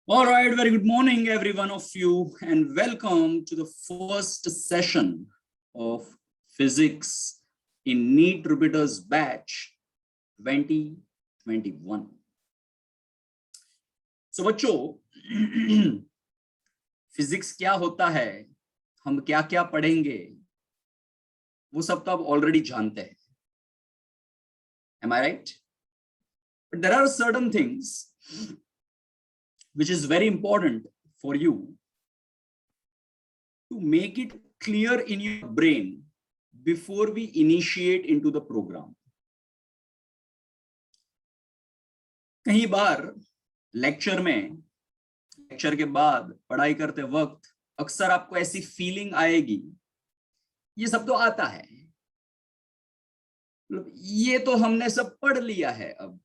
All right, very good morning, every one of you, and welcome to the first session of Physics in NEET Repeaters Batch 2021. So बच्चों, physics क्या होता है, हम क्या क्या पढ़ेंगे, वो सब तो आप ऑलरेडी जानते हैं. Am I right? But there are certain things which is very important for you to make it clear in your brain before we initiate into the program. कई बार लेक्चर के बाद पढ़ाई करते वक्त अक्सर आपको ऐसी फीलिंग आएगी, ये सब तो आता है, ये तो हमने सब पढ़ लिया है, अब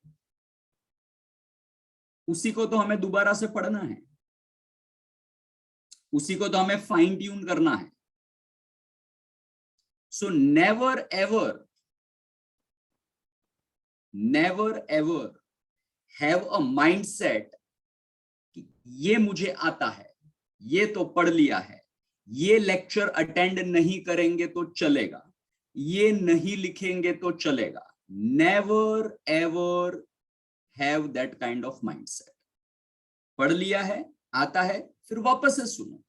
उसी को तो हमें दोबारा से पढ़ना है, उसी को तो हमें फाइन ट्यून करना है. सो never ever have a mindset कि ये मुझे आता है, ये तो पढ़ लिया है, ये लेक्चर अटेंड नहीं करेंगे तो चलेगा, ये नहीं लिखेंगे तो चलेगा. Never ever have that kind of mindset. पढ़ लिया है, आता है, फिर वापस से सुनो.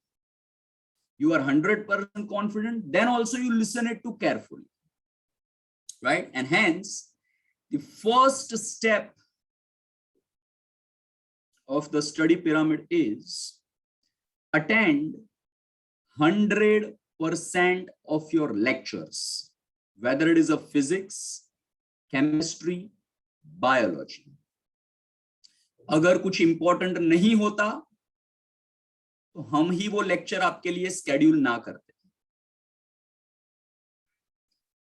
You are 100% confident, then also you listen it too carefully, right? And hence, the first step of the study pyramid is attend 100% of your lectures, whether it is of physics, chemistry, biology. अगर कुछ important नहीं होता तो हम ही वो lecture आपके लिए schedule ना करते.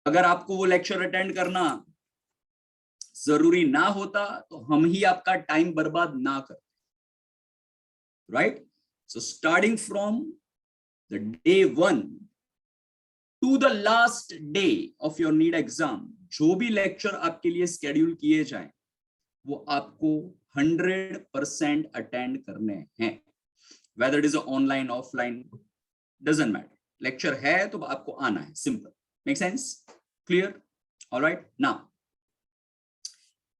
अगर आपको वो लेक्चर अटेंड करना जरूरी ना होता तो हम ही आपका टाइम बर्बाद ना करते. Right? So starting from the day 1 to the last day of your NEET exam, जो भी लेक्चर आपके लिए स्केड्यूल किए जाएं वो आपको 100% अटेंड करने हैं. Whether it is online, offline, doesn't matter. Lecture है तो आपको आना है. Simple. Make sense? Clear? All right. Now,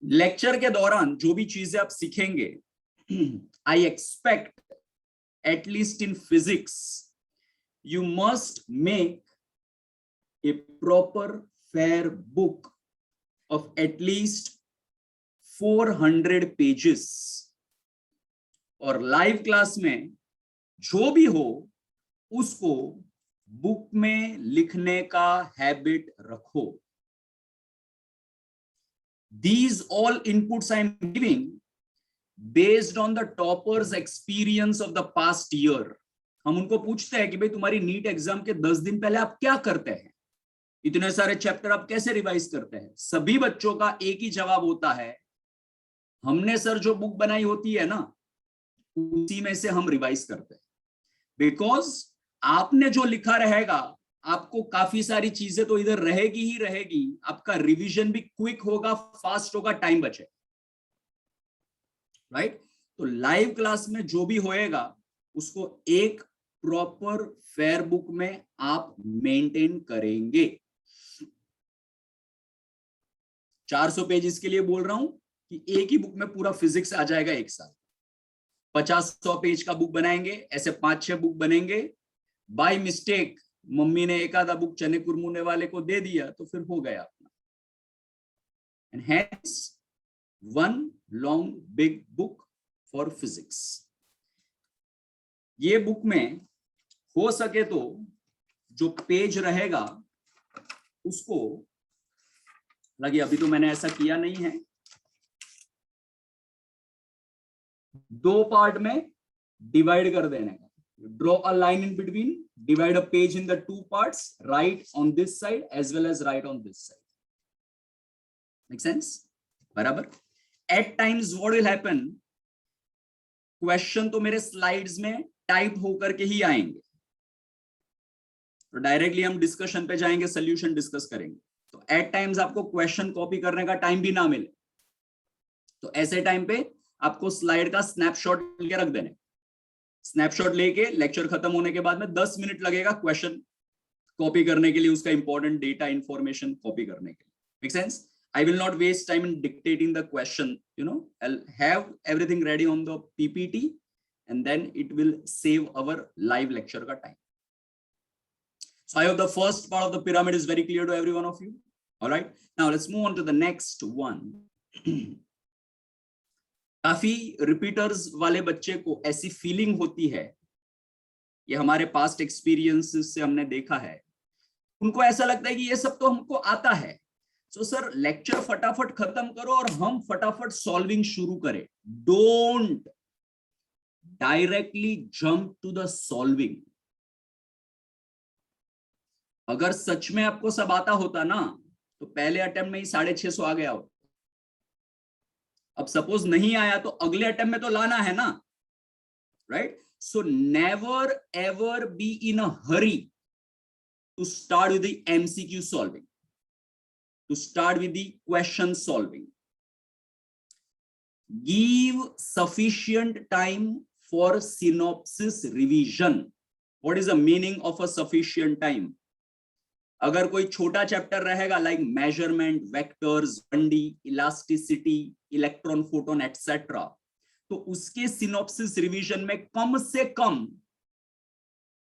lecture के दौरान जो भी चीजें आप सीखेंगे, I expect at least in physics, you must make a proper fair book of at least 400 pages. और लाइव क्लास में जो भी हो उसको बुक में लिखने का हैबिट रखो. These all inputs I am giving based on the toppers experience of the past year. हम उनको पूछते हैं कि भाई तुम्हारी नीट एग्जाम के 10 दिन पहले आप क्या करते हैं, इतने सारे चैप्टर आप कैसे रिवाइज करते हैं. सभी बच्चों का एक ही जवाब होता है, हमने सर जो बुक बनाई होती है ना उसी में से हम रिवाइज करते हैं. बिकॉज आपने जो लिखा रहेगा, आपको काफी सारी चीजें तो इधर रहेगी ही रहेगी, आपका रिवीजन भी क्विक होगा, फास्ट होगा, टाइम बचे. राइट? तो लाइव क्लास में जो भी होएगा उसको एक प्रॉपर फेयर बुक में आप मेंटेन करेंगे. 400 पेजेस के लिए बोल रहा हूं कि एक ही बुक में पूरा फिजिक्स आ जाएगा एक साथ. 50-100 पेज का बुक बनाएंगे, ऐसे 5-6 बुक बनेंगे. बाय मिस्टेक मम्मी ने एक आधा बुक चने कुरमुने वाले को दे दिया तो फिर हो गया अपना. And hence one long big book for physics. ये बुक में हो सके तो जो पेज रहेगा उसको, लगे अभी तो मैंने ऐसा किया नहीं है, 2 पार्ट में डिवाइड कर देने का. Draw a line in between, divide a page in the 2 parts, right on this side as well as right on this side. Make sense? बराबर. At times what will happen, question तो मेरे slides में type होकर के ही आएंगे, तो directly हम discussion पे जाएंगे, सोल्यूशन डिस्कस करेंगे. तो एट टाइम्स आपको क्वेश्चन कॉपी करने का टाइम भी ना मिले, तो ऐसे टाइम पे आपको स्लाइड का स्नैपशॉट लेके रख देने, स्नैपशॉट लेके लेक्चर खत्म होने के बाद में 10 मिनट लगेगा क्वेश्चन कॉपी करने के लिए, उसका इंपॉर्टेंट डेटा इंफॉर्मेशन कॉपी करने के लिए। Make sense? I will not waste time in dictating the question, I'll have everything ready on the PPT and then it will save our live lecture ka time. So I hope the first part of the pyramid is very clear to every one of you. All right, now let's move on to the next one. काफी repeaters वाले बच्चे को ऐसी feeling होती है, ये हमारे past experiences से हमने देखा है, उनको ऐसा लगता है कि ये सब तो हमको आता है, सो सर लेक्चर फटाफट खत्म करो और हम फटाफट सॉल्विंग शुरू करें। Don't directly jump to the solving. अगर सच में आपको सब आता होता ना तो पहले अटेम्प्ट में ही 650 आ गया हो। अब सपोज नहीं आया तो अगले अटेम्प्ट में तो लाना है ना, right? So never ever be in a hurry to start with the MCQ solving, to start with the question solving. Give sufficient time for synopsis revision. What is the meaning of a sufficient time? अगर कोई छोटा chapter रहेगा like measurement, vectors, 1D, elasticity, electron, photon etcetera, तो उसके synopsis revision में कम से कम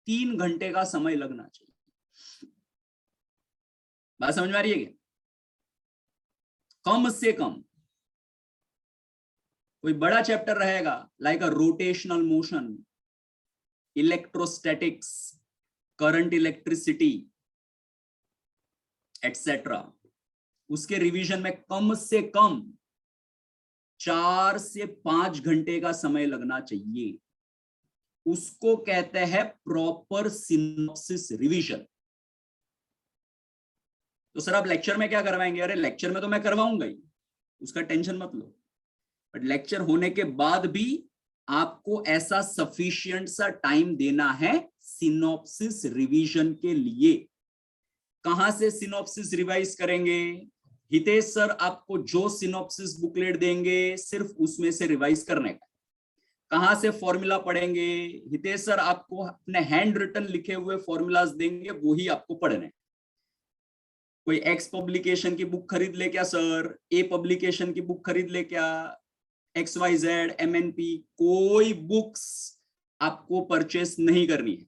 3 घंटे का समय लगना चाहिए। बात समझ में आ रही है क्या? कम से कम। कोई बड़ा चैप्टर रहेगा लाइक अ rotational motion, electrostatics, current electricity etcetera, उसके रिवीजन में कम से कम 4 से 5 घंटे का समय लगना चाहिए। उसको कहते हैं प्रॉपर सिनॉप्सिस रिवीजन। तो सर आप लेक्चर में क्या करवाएंगे? अरे लेक्चर में तो मैं करवाऊंगा ही, उसका टेंशन मत लो, बट लेक्चर होने के बाद भी आपको ऐसा सफिशिएंट सा टाइम देना है सिनॉप्सिस रिवीजन के लिए। कहां से सिनॉप्सिस रिवाइज करेंगे? हितेश सर आपको जो सिनॉप्सिस बुकलेट देंगे सिर्फ उसमें से रिवाइज करने का। कहां से फॉर्मूला पढ़ेंगे? हितेश सर आपको अपने हैंड रिटन लिखे हुए फॉर्मूलाज देंगे, वो ही आपको पढ़ने। कोई एक्स पब्लिकेशन की बुक खरीद ले क्या सर? ए पब्लिकेशन की बुक खरीद ले क्या? XYZ, MNP, कोई बुक्स आपको परचेस नहीं करनी है।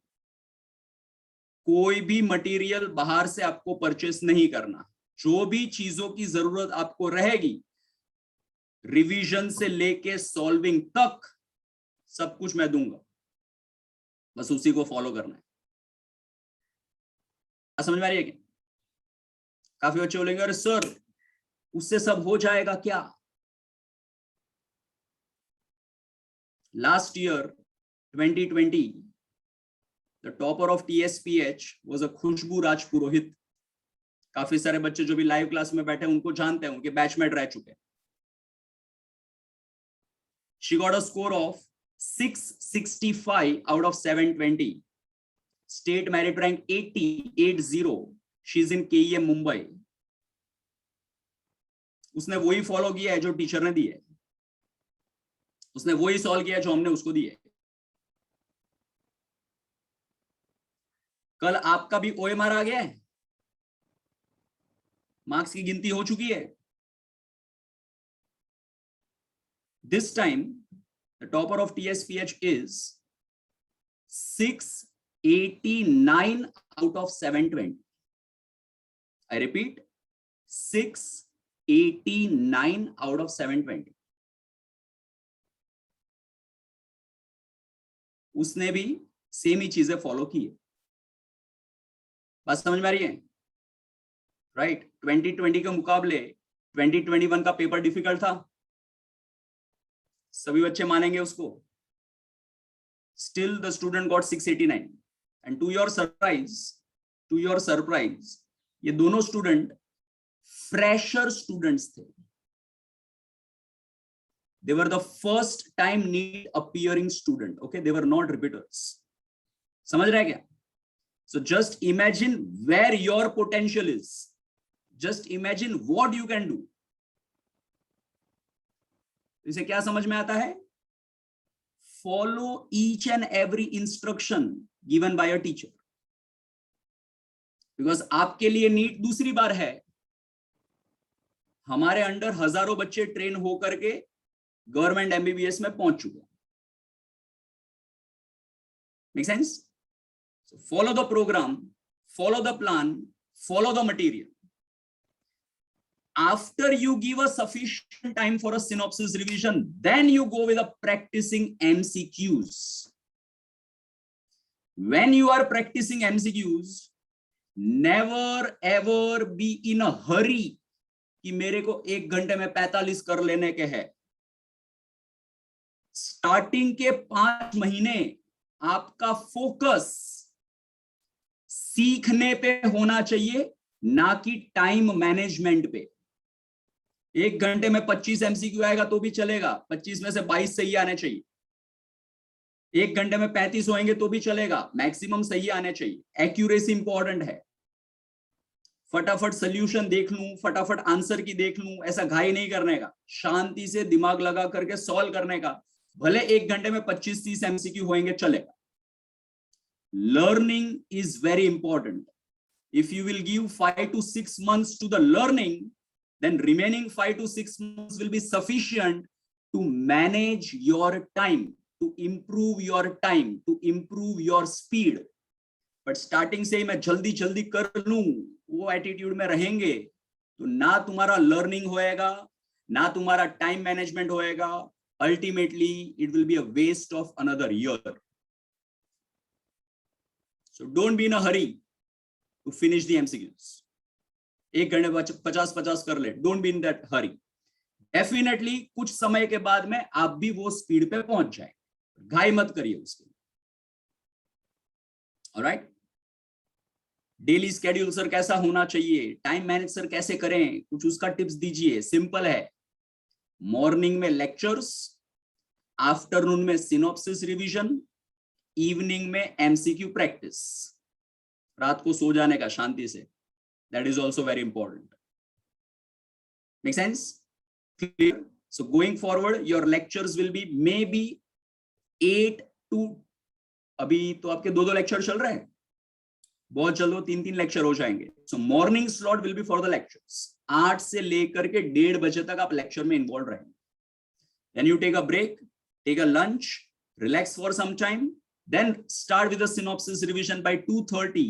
कोई भी मटेरियल बाहर से आपको परचेस नहीं करना। जो भी चीजों की जरूरत आपको रहेगी रिवीजन से लेके सॉल्विंग तक सब कुछ मैं दूंगा, बस उसी को फॉलो करना है। समझ में आ रही है क्या? काफी बच्चे बोलेंगे अरे सर उससे सब हो जाएगा क्या? Last year 2020 the topper of TSPH was a Khushboo Rajpurohit. काफी सारे बच्चे जो भी लाइव क्लास में बैठे उनको जानते हैं, उनके बैचमेट रह चुके हैं। She got a score of 665 out of 720, state merit rank 80। She is in KEM Mumbai. उसने वही फॉलो किया है जो टीचर ने दी है, उसने वही सॉल्व किया जो हमने उसको दी है। कल आपका भी OMR आ गया है, मार्क्स की गिनती हो चुकी है। This time the topper of TSPH is 689 out of 720। I repeat, 689 out of 720. उसने भी सेम ही चीजें फॉलो की है। बात समझ में आ रही है? राइट? 2020 के मुकाबले 2021 का पेपर डिफिकल्ट था, सभी बच्चे मानेंगे उसको। Still the student got 689 and to your surprise ये दोनों स्टूडेंट फ्रेशर स्टूडेंट्स थे। They were the first time NEET appearing student. Okay, they were not repeaters. समझ रहे हैं क्या? So just imagine where your potential is. Just imagine what you can do. इसे क्या समझ में आता है? Follow each and every instruction given by a teacher, because आपके लिए नीट दूसरी बार है। हमारे अंडर हजारों बच्चे ट्रेन होकर के गवर्नमेंट एमबीबीएस में पहुंच चुके हैं। Make sense? So follow the program, follow the plan, follow the material. After you give a sufficient time for a synopsis revision, then you go with a practicing MCQs. When you are practicing MCQs, never ever be in a hurry कि मेरे को 1 घंटे में 45 कर लेने के हैं। Starting के 5 महीने आपका फोकस सीखने पे होना चाहिए, ना कि टाइम मैनेजमेंट पे। 1 घंटे में 25 एमसीक्यू आएगा तो भी चलेगा, 25 में से 22 सही आने चाहिए। 1 घंटे में 35 होंगे तो भी चलेगा, मैक्सिमम सही आने चाहिए। एक्यूरेसी इंपॉर्टेंट है। फटाफट सोल्यूशन देख लूं, फटाफट आंसर की देख लूं, ऐसा घाई नहीं करने का, शांति से दिमाग लगा करके सॉल्व करने का। भले 1 घंटे में 25-30 एमसीक्यू होंगे चलेगा। Learning is very important. If you will give 5 to 6 months to the learning, then remaining 5 to 6 months will be sufficient to manage your time, to improve your time, to improve your speed. But starting से मैं जल्दी जल्दी कर लूं, वो attitude में रहेंगे तो ना तुम्हारा लर्निंग होएगा, ना तुम्हारा टाइम मैनेजमेंट होएगा। Ultimately, it will be a waste of another year. So don't be in a hurry to finish the MCQs. 1 घंटे 50-50 कर ले, don't be in that hurry. Definitely कुछ समय के बाद में आप भी वो स्पीड पे पहुंच जाए, घाई मत करिए उसके। Alright? डेली स्केड्यूल सर कैसा होना चाहिए, टाइम मैनेज सर कैसे करें, कुछ उसका टिप्स दीजिए। सिंपल है, मॉर्निंग में लेक्चर्स, आफ्टरनून में सिनॉप्सिस रिवीजन, इवनिंग में एमसीक्यू प्रैक्टिस, रात को सो जाने का शांति से। That is also very important. Make sense? Clear? So going forward your lectures will be may be 8 to, अभी तो आपके 2 लेक्चर चल रहे हैं, बहुत जल्द 3 लेक्चर हो जाएंगे। सो morning slot will be for the lectures. 8 से लेकर के 1:30 बजे तक आप लेक्चर में इन्वॉल्व रहेंगे। Then you take a break, take a lunch, relax for some time, then start with the synopsis revision by 2:30,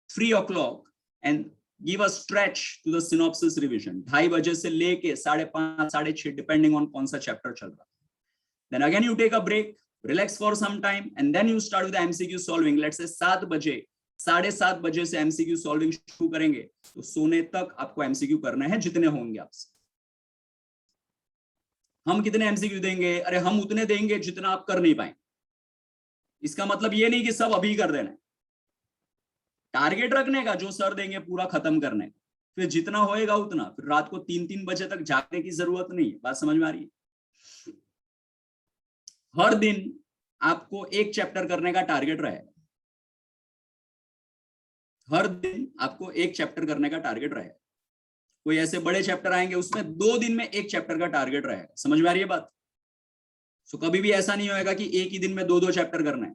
3 o'clock, and give a stretch to the synopsis revision 2:30 बजे से लेके 5:30 6:30 depending on कौन सा chapter चल रहा है। Then again you take a break, relax for some time, and then you start with the MCQ solving. Let's say 7 बजे 7:30 बजे से MCQ solving शुरू करेंगे, तो सोने तक आपको MCQ करना है जितने होंगे आपसे। हम कितने MCQ देंगे? अरे हम उतने देंगे जितना आप कर नहीं पाएंगे। इसका मतलब ये नहीं कि सब अभी कर देना है, टारगेट रखने का, जो सर देंगे पूरा खत्म करने का, फिर जितना होएगा उतना। फिर रात को 3-3 बजे तक जागने की जरूरत नहीं है। बात समझ में आ रही है? हर दिन आपको 1 चैप्टर करने का टारगेट रहेगा। हर दिन आपको 1 चैप्टर करने का टारगेट रहेगा। कोई ऐसे बड़े चैप्टर आएंगे उसमें 2 दिन में 1 चैप्टर का टारगेट रहेगा। समझ में आ रही है बात? सो कभी भी ऐसा नहीं होएगा कि एक ही दिन में 2 चैप्टर करना है,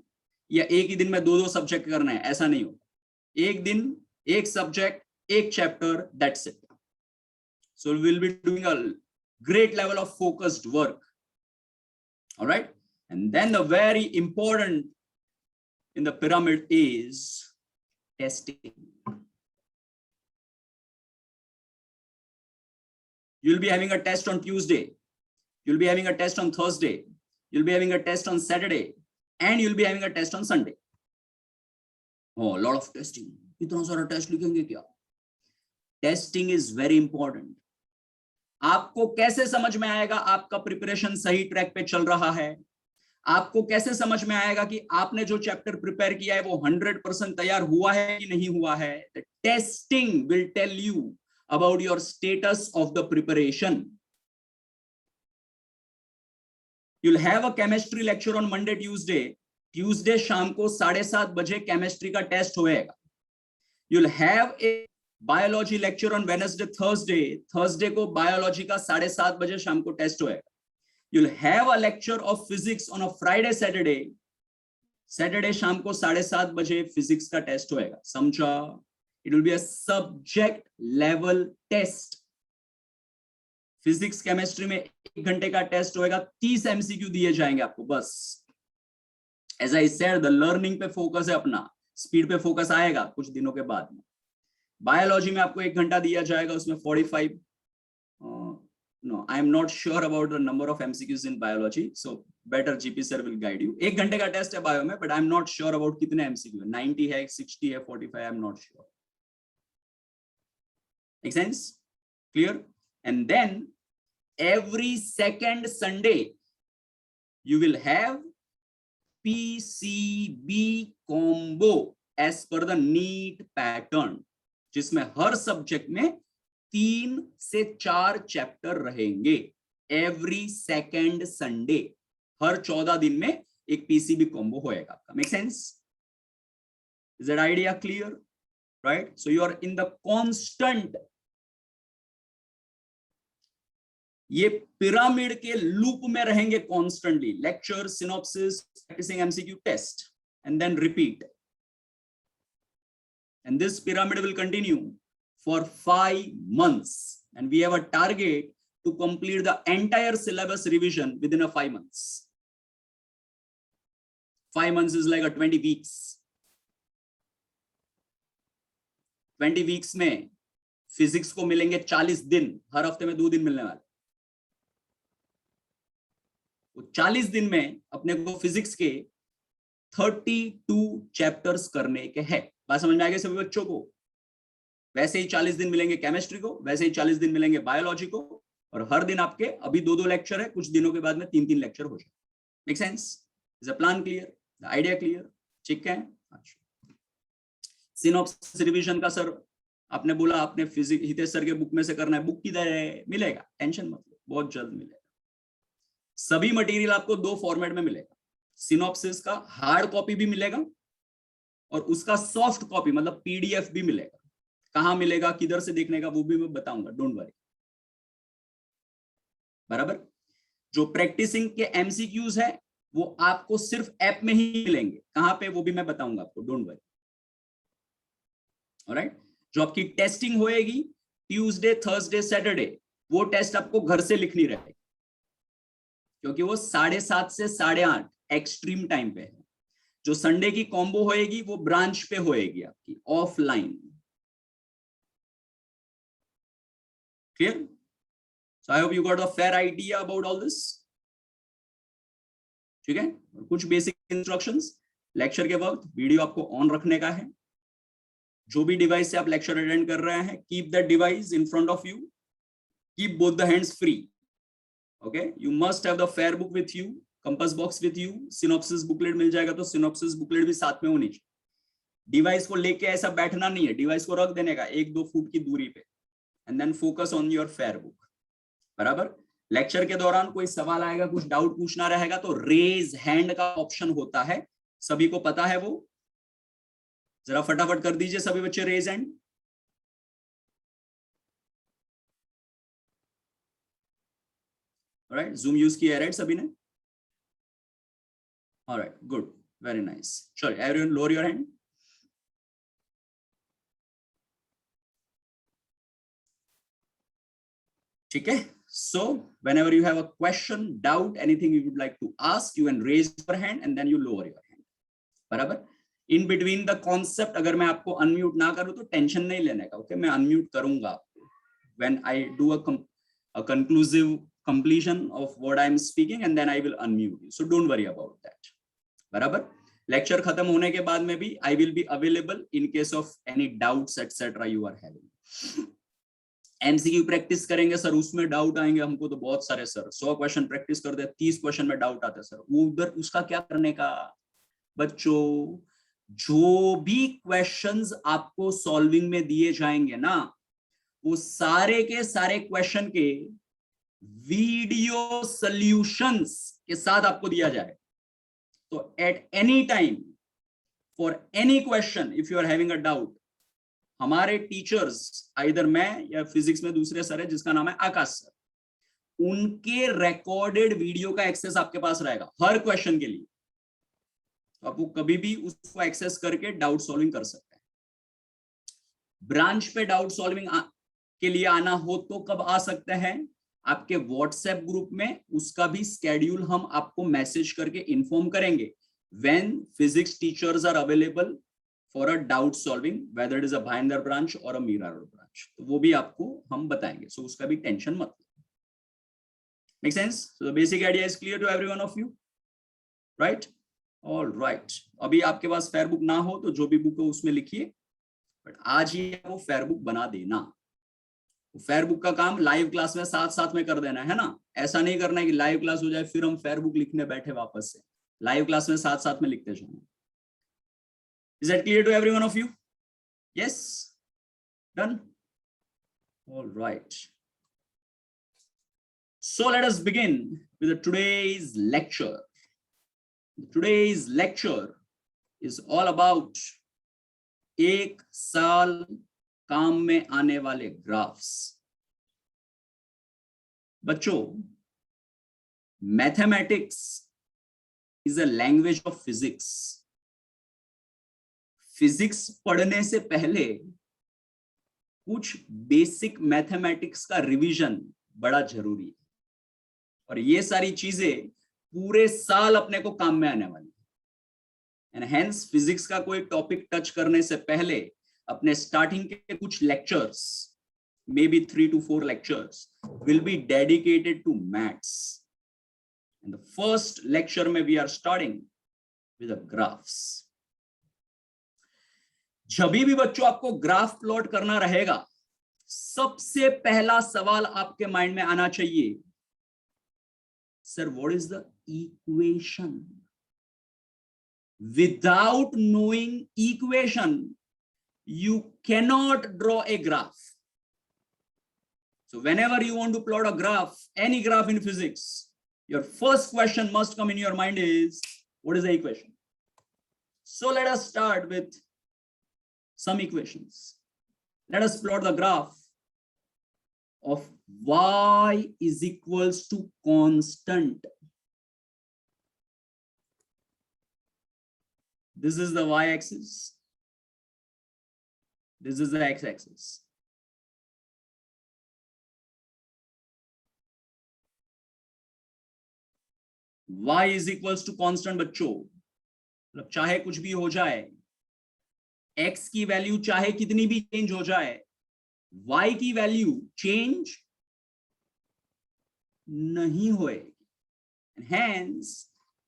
या एक ही दिन में 2 सब्जेक्ट करना है, ऐसा नहीं होगा। एक दिन 1 subject, 1 chapter, that's it. So we will be doing a great level of focused work. Alright? And then the very important in the pyramid is testing. You will be having a test on Tuesday, you'll be having a test on Thursday, you'll be having a test on Saturday, and you'll be having a test on Sunday. Oh, a lot of testing. इतना सारा test लिखेंगे क्या? Testing is very important. आपको कैसे समझ में आएगा आपका प्रिपरेशन सही ट्रैक पे चल रहा है? आपको कैसे समझ में आएगा कि आपने जो चैप्टर प्रिपेयर किया है वो 100% तैयार हुआ है कि नहीं हुआ है? Testing will tell you about your status of the preparation. You'll have a chemistry lecture on Monday, Tuesday. Tuesday शाम को 7:30 बजे केमिस्ट्री का टेस्ट होएगा। You'll have a biology lecture on Wednesday, Thursday. Thursday को बायोलॉजी का 7:30 बजे शाम को टेस्ट होएगा। you'll have a lecture of physics on a Friday, Saturday शाम को 7:30 बजे फिजिक्स का टेस्ट होएगा, समझा? It will be a subject level test. Physics chemistry में 1 घंटे का टेस्ट होएगा, 30 MCQ दिए जाएंगे आपको बस. As I said, the learning पे फोकस है अपना, स्पीड पे फोकस आएगा कुछ दिनों के बाद में. बायोलॉजी में आपको 1 घंटा दिया जाएगा, उसमें 45. No, I am not sure about the number of MCQs in biology, so better GP sir will guide you. 1 घंटे का टेस्ट है बायो में, but I am not sure about कितने MCQ है. 90 है, 60 है, 45, I am not sure. Make sense? Clear? And then every second Sunday you will have PCB combo as per the NEET pattern, जिसमें हर subject में 3 से 4 chapter रहेंगे. Every second Sunday, हर 14 दिन में एक पीसीबी कॉम्बो होएगा आपका. Make sense? Is that idea clear? Right? So you are in the constant, ये पिरामिड के लूप में रहेंगे constantly. Lecture, synopsis, practising MCQ, test, and then repeat. And this pyramid will continue for 5 months, and we have a target to complete the entire syllabus revision within a 5 months. 5 months is like a 20 weeks. 20 weeks में physics को मिलेंगे 40 दिन, हर हफ्ते में 2 दिन मिलने वाले. वो 40 दिन में अपने को फिजिक्स के 32 चैप्टर्स करने के हैं. बात समझ में आ गई सभी बच्चों को? वैसे ही 40 दिन मिलेंगे केमिस्ट्री को, वैसे ही 40 दिन मिलेंगे बायोलॉजी को, और हर दिन आपके अभी 2-2 लेक्चर है, कुछ दिनों के बाद में 3-3 लेक्चर हो जाए. Make sense? Is a plan clear? The idea clear? ठीक है. अच्छा, सिनॉप्सिस रिवीजन का सर आपने बोला आपने फिजिक्स हितेश सर के बुक में से करना है. बुक किधर है? मिलेगा, टेंशन मत लो, बहुत जल्द मिलेगा. सभी मटेरियल आपको 2 फॉर्मेट में मिलेगा. सिनॉप्सिस का हार्ड कॉपी भी मिलेगा और उसका सॉफ्ट कॉपी मतलब पीडीएफ भी मिलेगा. कहां मिलेगा, किधर से देखने का, वो भी मैं बताऊंगा, डोंट वरी. बराबर? जो प्रैक्टिसिंग के एमसीक्यूज है वो आपको सिर्फ ऐप में ही मिलेंगे. कहां पे, वो भी मैं बताऊंगा आपको, डोंट वरी. ऑलराइट? जो आपकी टेस्टिंग होएगी ट्यूसडे, थर्सडे, सैटरडे, वो टेस्ट आपको घर से लिखनी रहेगी, क्योंकि वो 7:30 से 8:30 एक्सट्रीम टाइम पे है. जो संडे की कॉम्बो होएगी वो ब्रांच पे होएगी आपकी, offline. Clear? So I hope you got a fair idea about all this. ठीक है? और कुछ बेसिक इंस्ट्रक्शंस. लेक्चर के वक्त वीडियो आपको ऑन रखने का है. जो भी डिवाइस से आप लेक्चर अटेंड कर रहे हैं, keep that device in front of you, keep both the hands free. Okay? You must have the fair book with you, compass box with you. Synopsis booklet मिल जाएगा तो सिनॉप्सिस बुकलेट भी साथ में होनी चाहिए. डिवाइस को लेके ऐसा बैठना नहीं है, डिवाइस को रख देने का 1-2 फुट की दूरी पे, and then focus on your fair book. बराबर? लेक्चर के दौरान कोई सवाल आएगा, कुछ डाउट पूछना रहेगा तो रेज हैंड का ऑप्शन होता है, सभी को पता है वो. जरा फटाफट कर दीजिए सभी बच्चे raise hand. Alright? Zoom use किया है राइट सभी ने? All right, good, very nice. Sure, everyone lower your hand. ठीक है? So whenever you have a question, doubt, anything you would like to ask, you can raise your hand and then you lower your hand. बराबर? In between the concept, अगर मैं आपको unmute ना करूँ तो tension नहीं लेने का. Okay, मैं unmute करूंगा आपको when I do a conclusive completion of what I am speaking, and then I will unmute you. So don't worry about that. बराबर? लेक्चर खत्म होने के बाद में भी I will be available in case of any doubts etcetera you are having. MCQ practice करेंगे sir, उसमें doubt आएंगे हमको तो बहुत सारे सर. 100 क्वेश्चन प्रैक्टिस कर दे, 30 क्वेश्चन में डाउट आते सर, वो उधर उसका क्या करने का? बच्चों, जो भी क्वेश्चंस आपको सॉल्विंग में दिए जाएंगे ना, वो सारे के सारे क्वेश्चन के वीडियो सॉल्यूशंस के साथ आपको दिया जाए. तो at any time for any question if you are having a doubt, हमारे टीचर्स, आइदर मैं या फिजिक्स में दूसरे सर है जिसका नाम है आकाश सर, उनके रिकॉर्डेड वीडियो का एक्सेस आपके पास रहेगा हर क्वेश्चन के लिए। तो आप वो कभी भी उसको एक्सेस करके डाउट सॉल्विंग कर सकते हैं। ब्रांच पे डाउट सॉल्विंग के लिए आना हो तो कब आ सकते हैं? आपके व्हाट्सएप ग्रुप में उसका भी स्केड्यूल हम आपको मैसेज करके इन्फॉर्म करेंगे। when physics teachers are available for a doubt solving, whether it is a Bhayandar branch or a Mira Road branch, तो वो भी आपको हम बताएंगे। So उसका भी टेंशन मत लो। Make sense? So the basic idea is clear to every one of you, right? All right. अभी आपके पास फेयर बुक ना हो तो जो भी बुक हो उसमें लिखिए, बट आज ही वो फेयर बुक बना देना। फेयर बुक का काम लाइव क्लास में साथ साथ में कर देना है ना। ऐसा नहीं करना है कि लाइव क्लास हो जाए फिर हम फेयर बुक लिखने बैठे वापस से। लाइव क्लास में साथ साथ में लिखते जाना। Is that clear to every one of you? Yes? Done? All right. So let us begin with today's lecture. Today's lecture is all about एक साल काम में आने वाले ग्राफ्स। बच्चों, mathematics is a language of physics. Physics पढ़ने से पहले कुछ बेसिक मैथमेटिक्स का रिवीजन बड़ा जरूरी है, और ये सारी चीजें पूरे साल अपने को काम में आने वाली है। एंड हेंस फिजिक्स का कोई टॉपिक टच करने से पहले अपने स्टार्टिंग के कुछ lectures, may be 3 to 4 lectures will be dedicated to maths. In the first lecture में we are starting with the graphs. जब भी बच्चों आपको ग्राफ प्लॉट करना रहेगा, सबसे पहला सवाल आपके माइंड में आना चाहिए, sir what is the equation? Without knowing equation you cannot draw a graph. So whenever you want to plot a graph, any graph in physics, your first question must come in your mind is, what is the equation? So let us start with some equations. Let us plot the graph of y is equals to constant. This is the y-axis. This is the x-axis. Y is equals to constant बच्चों, मतलब चाहे कुछ भी हो जाए, x की value चाहे कितनी भी चेंज हो जाए, y की वैल्यू चेंज नहीं होएगी। And hence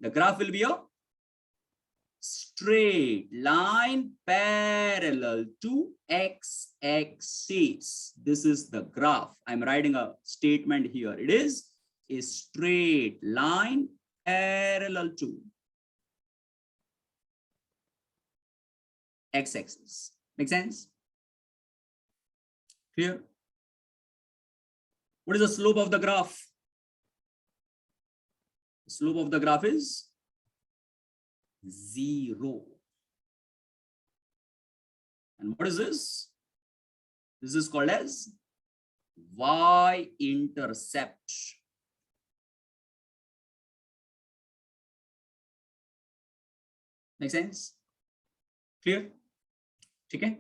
the graph will be a straight line parallel to x-axis. This is the graph. I'm writing a statement here. It is a straight line parallel to x-axis. Make sense? Clear? What is the slope of the graph? The slope of the graph is 0. And what is this? This is called as y-intercept. Make sense? Clear? ठीक है,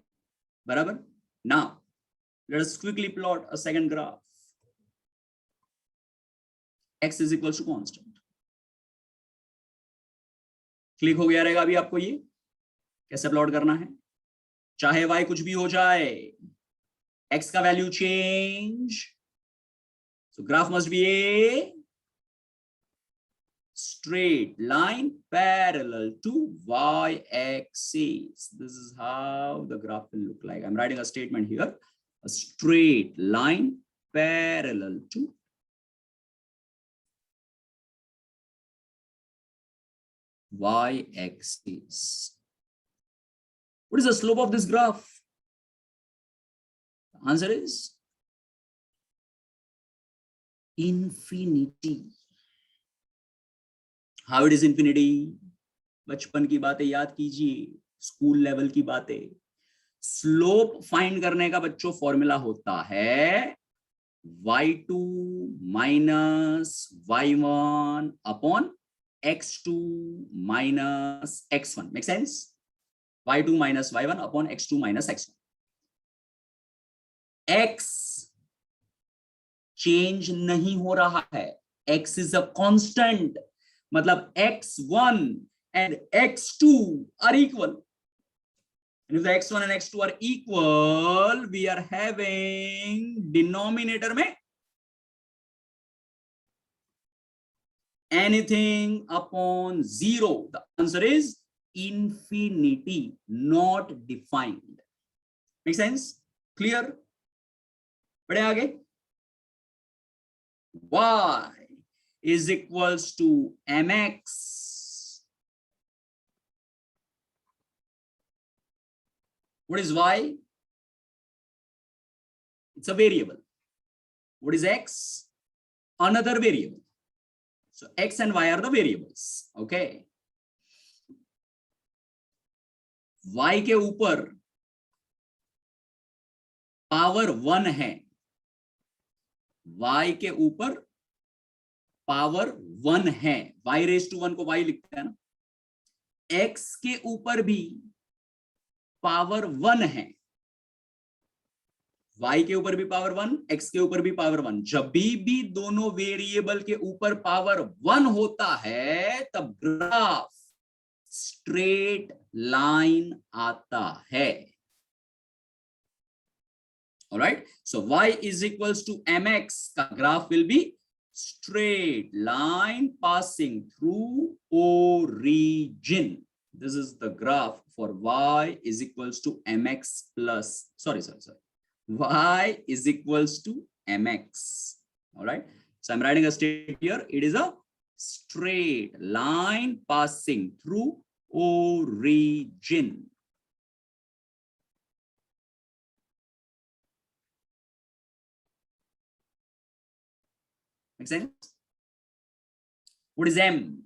बराबर? Now let us quickly plot a second graph. X is equals to constant. Click हो गया रहेगा अभी आपको ये कैसे प्लॉट करना है। चाहे y कुछ भी हो जाए, x का value change, so graph must be A straight line parallel to y-axis. This is how the graph will look like. I'm writing a statement here. A straight line parallel to y-axis. What is the slope of this graph? The answer is infinity. How it is infinity? बचपन की बातें याद कीजिए, school level की बातें। Slope find करने का बच्चों फॉर्मूला होता है y2 minus y1 upon x2 minus x1. Make sense? y2 minus y1 upon x2 minus x1. x change नहीं हो रहा है, x is a constant, मतलब x1 and x2 are equal. And if the x1 and x2 are equal, we are having denominator में anything upon 0. The answer is infinity, not defined. Make sense? Clear? बढ़े आगे. Y is equals to mx. What is y? It's a variable. What is x? Another variable. So x and y are the variables. Okay. y के ऊपर power 1 है, y के ऊपर power 1 है, y raise to 1 को y लिखते हैं ना, x के ऊपर भी पावर 1 है, y के ऊपर भी पावर 1, x के ऊपर भी पावर 1. जब भी दोनों वेरिएबल के ऊपर पावर 1 होता है तब ग्राफ स्ट्रेट लाइन आता है. All right, so y is equals to mx का graph will be straight line passing through origin. This is the graph for y is equals to mx plus y is equals to mx. All right, so I'm writing a state here. It is a straight line passing through origin. Make sense? What is m?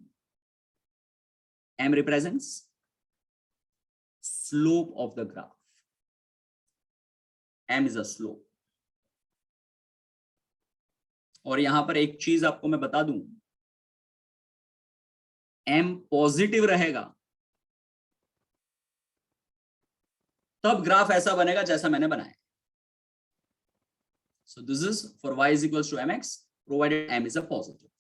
M represents slope of the graph. M is a slope. और यहां पर एक चीज आपको मैं बता दूं, m positive रहेगा तब ग्राफ ऐसा बनेगा जैसा मैंने बनाया. So this is for y is equals to mx provided m is a positive.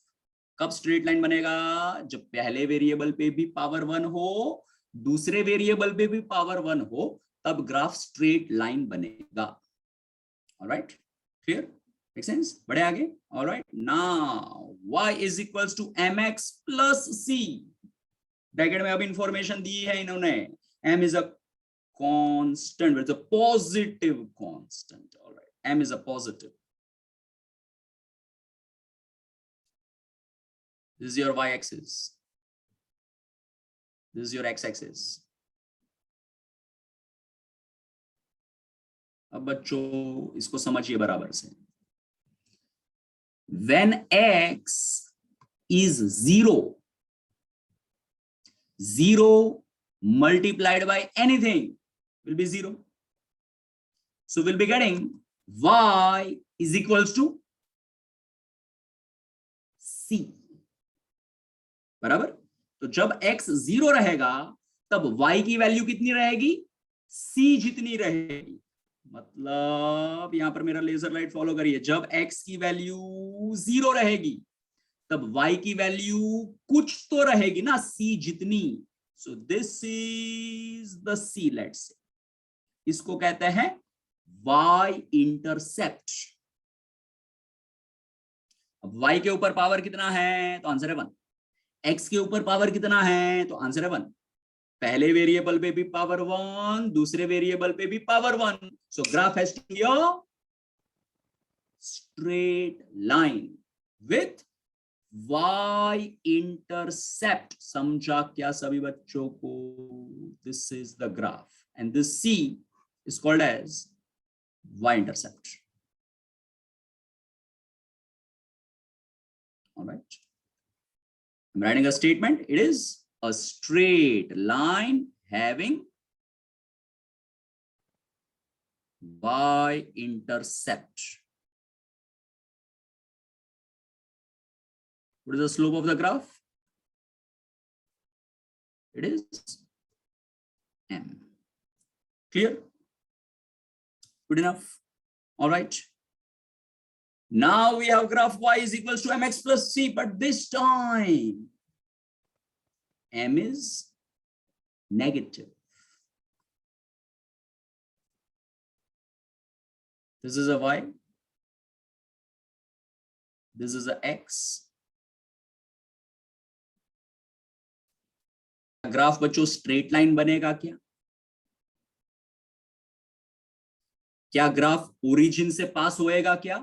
कब स्ट्रेट लाइन बनेगा? जब पहले वेरिएबल पे भी पावर 1 हो, दूसरे वेरिएबल पे भी पावर 1 हो, तब ग्राफ स्ट्रेट लाइन बनेगा. Alright, clear? Make sense? बढ़े आगे. Alright, now y is equals to mx plus c. Bracket में अब इंफॉर्मेशन दी है इन्होंने. m is a constant, it's a positive constant. All right, m is a positive. This is your y-axis. This is your x-axis. अब बच्चों इसको समझिए बराबर से. When x is 0, 0 multiplied by anything will be 0. So we'll be getting y is equals to c. बराबर. तो जब x 0 रहेगा तब y की वैल्यू कितनी रहेगी? c जितनी रहेगी. मतलब यहां पर मेरा लेजर लाइट फॉलो करिए. जब x की वैल्यू 0 रहेगी तब y की वैल्यू कुछ तो रहेगी ना, c जितनी. So this is the c. Let's say इसको कहते हैं y इंटरसेप्ट. अब y के ऊपर पावर कितना है? तो आंसर है 1. x के ऊपर पावर कितना है? तो आंसर है 1. पहले वेरिएबल पे भी पावर 1, दूसरे वेरिएबल पे भी power 1. So graph has to be a straight line with y intercept. समझा क्या सभी बच्चों को? This is the graph and this c is called as y intercept. All right, I'm writing a statement. It is a straight line having y intercept. What is the slope of the graph? It is m. Clear? Good enough. All right. Now we have graph y is equals to mx plus c, but this time m is negative. This is a y. This is a x. Graph बच्चों straight line बनेगा क्या? क्या graph origin से पास होएगा क्या?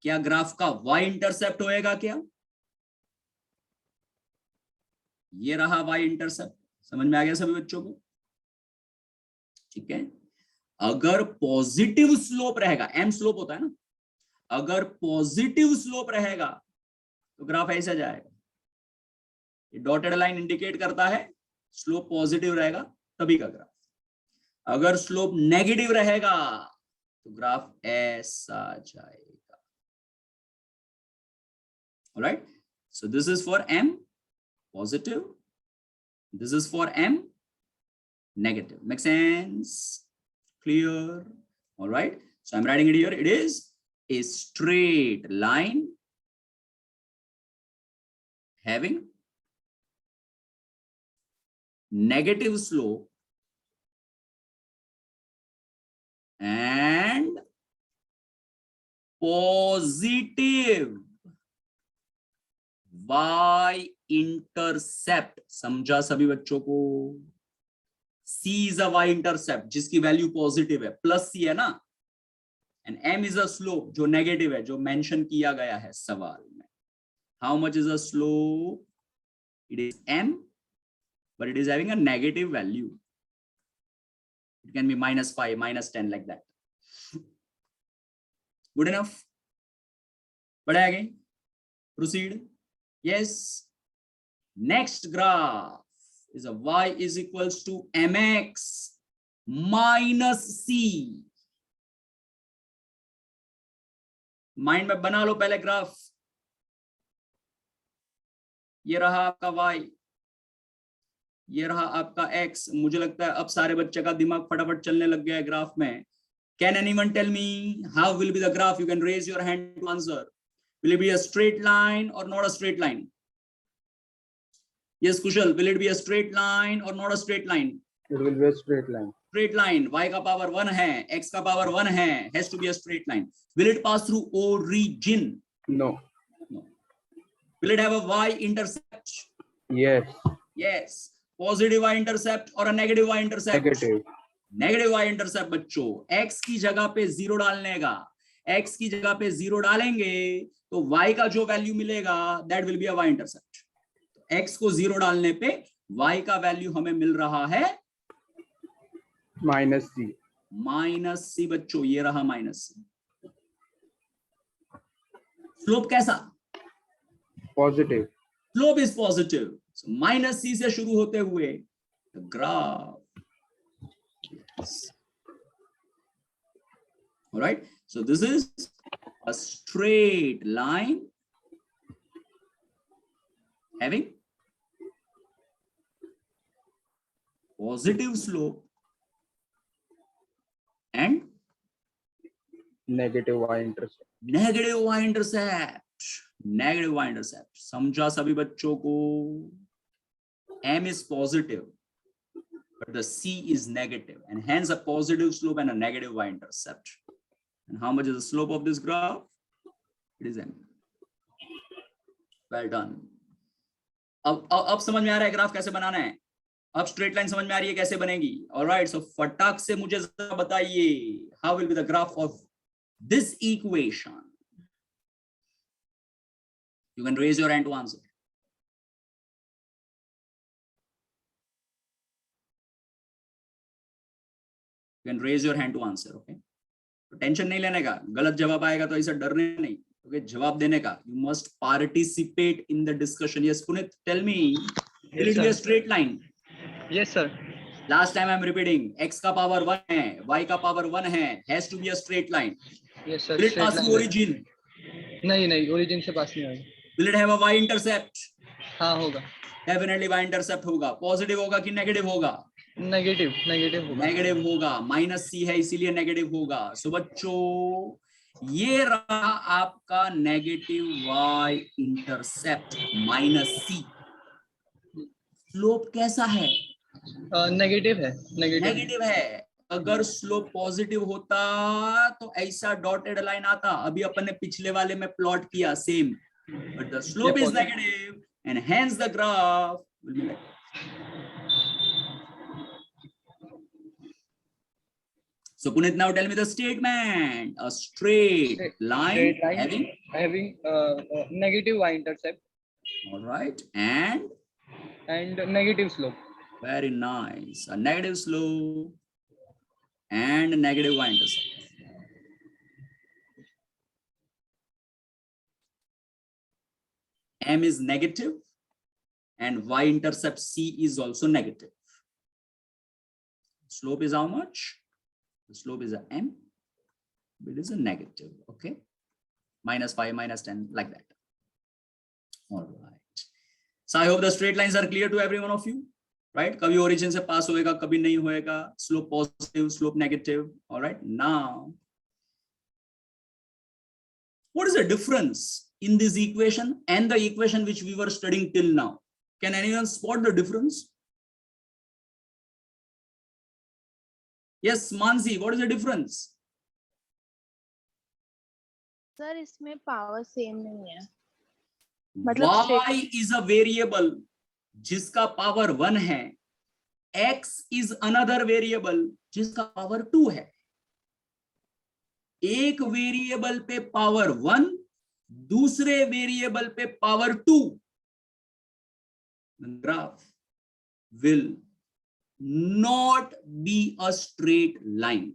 क्या graph का y intercept होएगा क्या? ये रहा y इंटरसेप्ट, समझ में आ गया सभी बच्चों को? ठीक है, अगर पॉजिटिव स्लोप रहेगा, m स्लोप होता है ना, अगर पॉजिटिव स्लोप रहेगा तो ग्राफ ऐसा जाएगा। ये डॉटेड लाइन इंडिकेट करता है स्लोप पॉजिटिव रहेगा तभी का ग्राफ। अगर स्लोप नेगेटिव रहेगा तो ग्राफ ऐसा जाएगा। Alright, so this is for m positive, this is for m negative. Make sense? Clear? All right, so I'm writing it here. It is a straight line having negative slope and positive y intercept. समझा सभी बच्चों को? c is a y intercept जिसकी value positive है, plus c है ना, and m is a slope जो negative है, जो मेंशन किया गया है सवाल में। How much is a slope? It is m, but it is having a negative value. It can be -5, -10 like that. Good enough? बढ़े आगे, proceed. Yes. Next graph is a y is equals to mx minus c. Mind में बना लो पहले graph. ये रहा आपका y, ये रहा आपका x। मुझे लगता है अब सारे बच्चे का दिमाग फटाफट चलने लग गया है ग्राफ में। Can anyone tell me how will be the graph? You can raise your hand to answer. Will it be a straight line or not a straight line? Yes, Kushal, will it be a straight line or not a straight line? It will be a straight line. Straight line. Y का power 1 है, x का power 1 है, has to be a straight line. Will it pass through origin? No. No. Will it have a y intercept? Yes. Yes. Positive y intercept or a negative y intercept? Negative. Negative y intercept बच्चों। x की जगह पे 0 डालने का, x की जगह पे 0 डालेंगे तो y का जो वैल्यू मिलेगा that will be a y intercept. x को 0 डालने पे y का वैल्यू हमें मिल रहा है -c. -c बच्चों, ये रहा -c। स्लोप कैसा? Positive. Slope is positive. -c से शुरू होते हुए graph. All right, so this is a straight line having positive slope and Negative y intercept. negative y intercept. Negative y intercept। समझा सभी बच्चों को? m is positive but the c is negative and hence a positive slope and a negative y intercept. And how much is the slope of this graph? It is m. Well done. अब समझ में आ रहा है graph कैसे बनाना है? अब straight line समझ में आ रही है कैसे बनेगी? ऑलराइट, सो फटाक से मुझे जरा बताइए, how will be the graph of this equation? You can raise your hand to answer. You can raise your hand to answer, okay? तो टेंशन नहीं लेने का, गलत जवाब आएगा तो ऐसा डरने नहीं, okay? जवाब देने का, you must participate in the discussion. Yes, Punit, tell me, will it be a straight line? Yes, sir. Last time I'm repeating, x का पावर 1 है, y का पावर 1 है, has to be a straight line. Yes, sir. Will it pass through origin? नहीं नहीं, origin से पास नहीं होगा। Will it have a y intercept? हाँ होगा। डेफिनेटली y इंटरसेप्ट होगा। पॉजिटिव होगा कि नेगेटिव होगा? नेगेटिव, नेगेटिव होगा। नेगेटिव होगा, -c है इसीलिए नेगेटिव होगा। सो बच्चों ये रहा आपका negative y intercept -c। Slope कैसा है? नेगेटिव है, नेगेटिव। नेगेटिव है। अगर स्लोप पॉजिटिव होता तो ऐसा डॉटेड लाइन आता। अभी अपन ने पिछले वाले में प्लॉट किया same, but the slope is negative and hence the graph will be like. So Punit, now tell me the statement. A straight line having negative y intercept. All right, and negative slope. very nice. A negative slope and negative y intercept. M is negative and y intercept C is also negative. Slope is how much? The slope is a m, it is a negative, okay? -5, -10, like that. All right. So I hope the straight lines are clear to every one of you, right? कभी origin से pass होएगा, कभी नहीं होएगा. Slope positive, slope negative. All right. Now, what is the difference in this equation and the equation which we were studying till now? Can anyone spot the difference? Yes, Mansi, what is the difference? Sir इसमें power same नहीं है, मतलब y is a variable जिसका power 1 है, x is another variable जिसका power 2 है। एक variable पे पावर 1, दूसरे वेरिएबल पे power 2, graph will not be a straight line.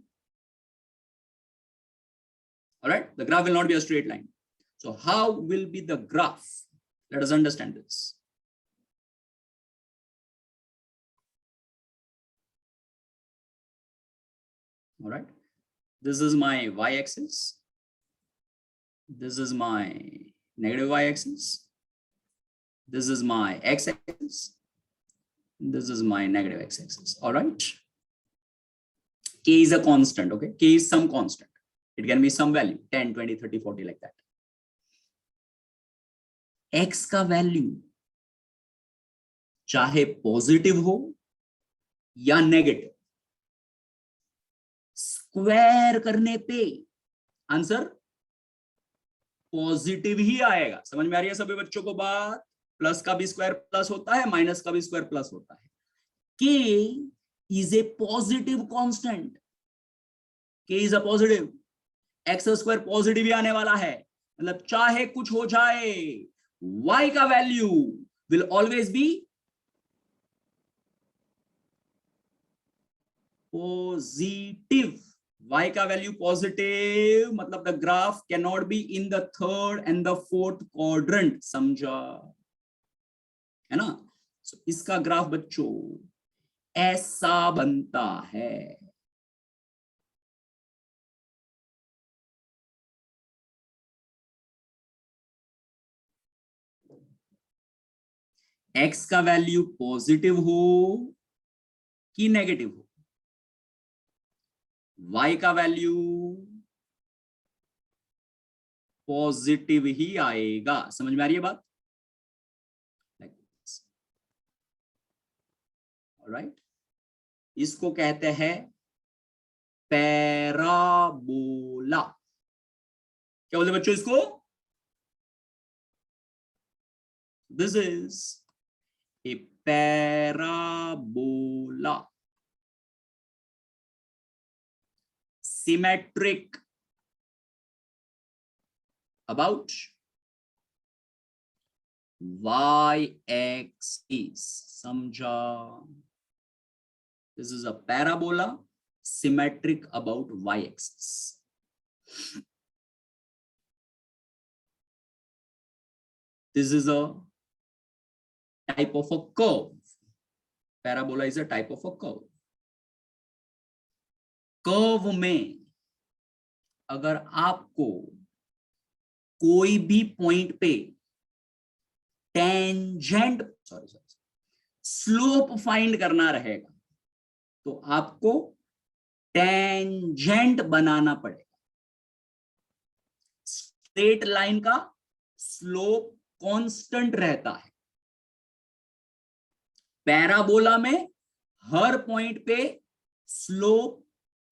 All right, the graph will not be a straight line. So how will be the graph? Let us understand this. All right, this is my y-axis. This is my negative y-axis. This is my x-axis. This is my negative x-axis. All right. K is a constant. Okay, K is some constant. It can be some value, 10, 20, 30, 40, like that. X का value चाहे positive हो या negative, square करने पे answer positive ही आएगा। समझ में आ रही है सभी बच्चों को बात? प्लस का भी स्क्वायर प्लस होता है, माइनस का भी स्क्वायर प्लस होता है। K is a positive constant. K is a positive. X square positive ही आने वाला है, मतलब चाहे कुछ हो जाए, y का value will always B positive. y का वैल्यू पॉजिटिव मतलब the graph can not B in the third and the fourth quadrant. समझा है ना? So, इसका ग्राफ बच्चों ऐसा बनता है। x का वैल्यू पॉजिटिव हो कि नेगेटिव हो, y का वैल्यू पॉजिटिव ही आएगा। समझ में आ रही है बात? राइट, इसको कहते हैं पैराबोला। क्या बोलते बच्चों इसको? This is a parabola, symmetric about y-axis। समझा? This is a parabola symmetric about y-axis. This is a type of a curve. Parabola is a type of a curve. Curve में अगर आपको कोई भी पॉइंट पे टेंजेंट स्लोप फाइंड करना रहेगा तो आपको टेंजेंट बनाना पड़ेगा। स्ट्रेट लाइन का स्लोप कांस्टेंट रहता है, पैराबोला में हर पॉइंट पे स्लोप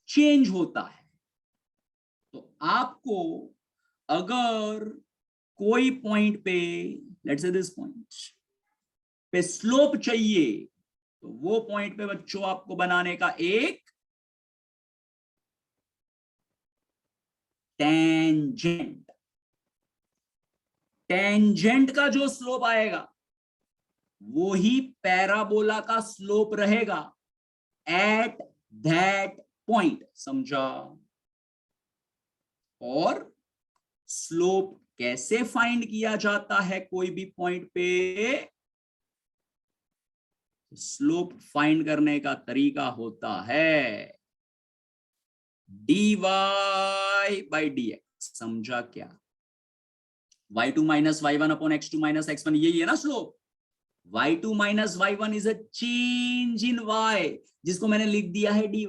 चेंज होता है। तो आपको अगर कोई पॉइंट पे, लेट्स से दिस पॉइंट पे स्लोप चाहिए तो वो पॉइंट पे बच्चों आपको बनाने का एक टेंजेंट। टेंजेंट का जो स्लोप आएगा वो ही पैराबोला का स्लोप रहेगा एट दैट पॉइंट, समझा? और स्लोप कैसे फाइंड किया जाता है कोई भी पॉइंट पे? स्लोप फाइंड करने का तरीका होता है dy by dx, समझा क्या? y2 minus y1 upon x2 minus x1, यही है ना slope. y2 minus y1 is a change in y, जिसको मैंने लिख दिया है dy।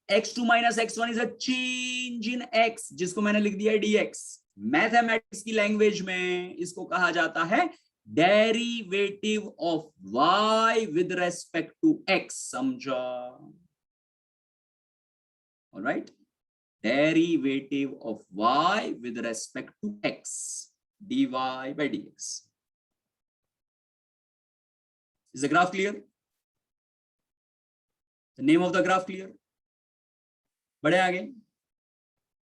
x2 minus x1 is a change in x, जिसको मैंने लिख दिया है dx। मैथमेटिक्स की लैंग्वेज में इसको कहा जाता है derivative of y with respect to x, समझा? Alright, derivative of y with respect to x, dy by dx। Is the graph clear? The name of the graph clear? बढ़े आगे?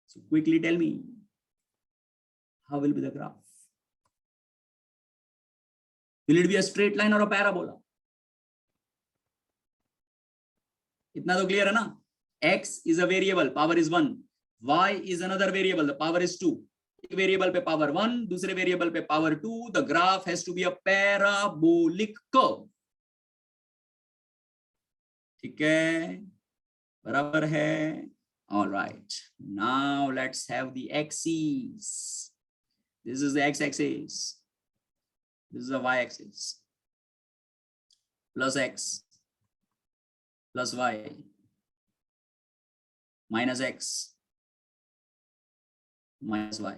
So quickly tell me, how will be the graph? Will it be a straight line or a parabola? इतना तो clear है ना? X is a variable, power is 1. Y is another variable, the power is 2. एक variable पे power 1, दूसरे variable पे power 2. The graph has to be a parabolic curve. ठीक है, बराबर है। All right, now let's have the axes. This is the x-axis. This is the y-axis. Plus x plus y minus x minus y.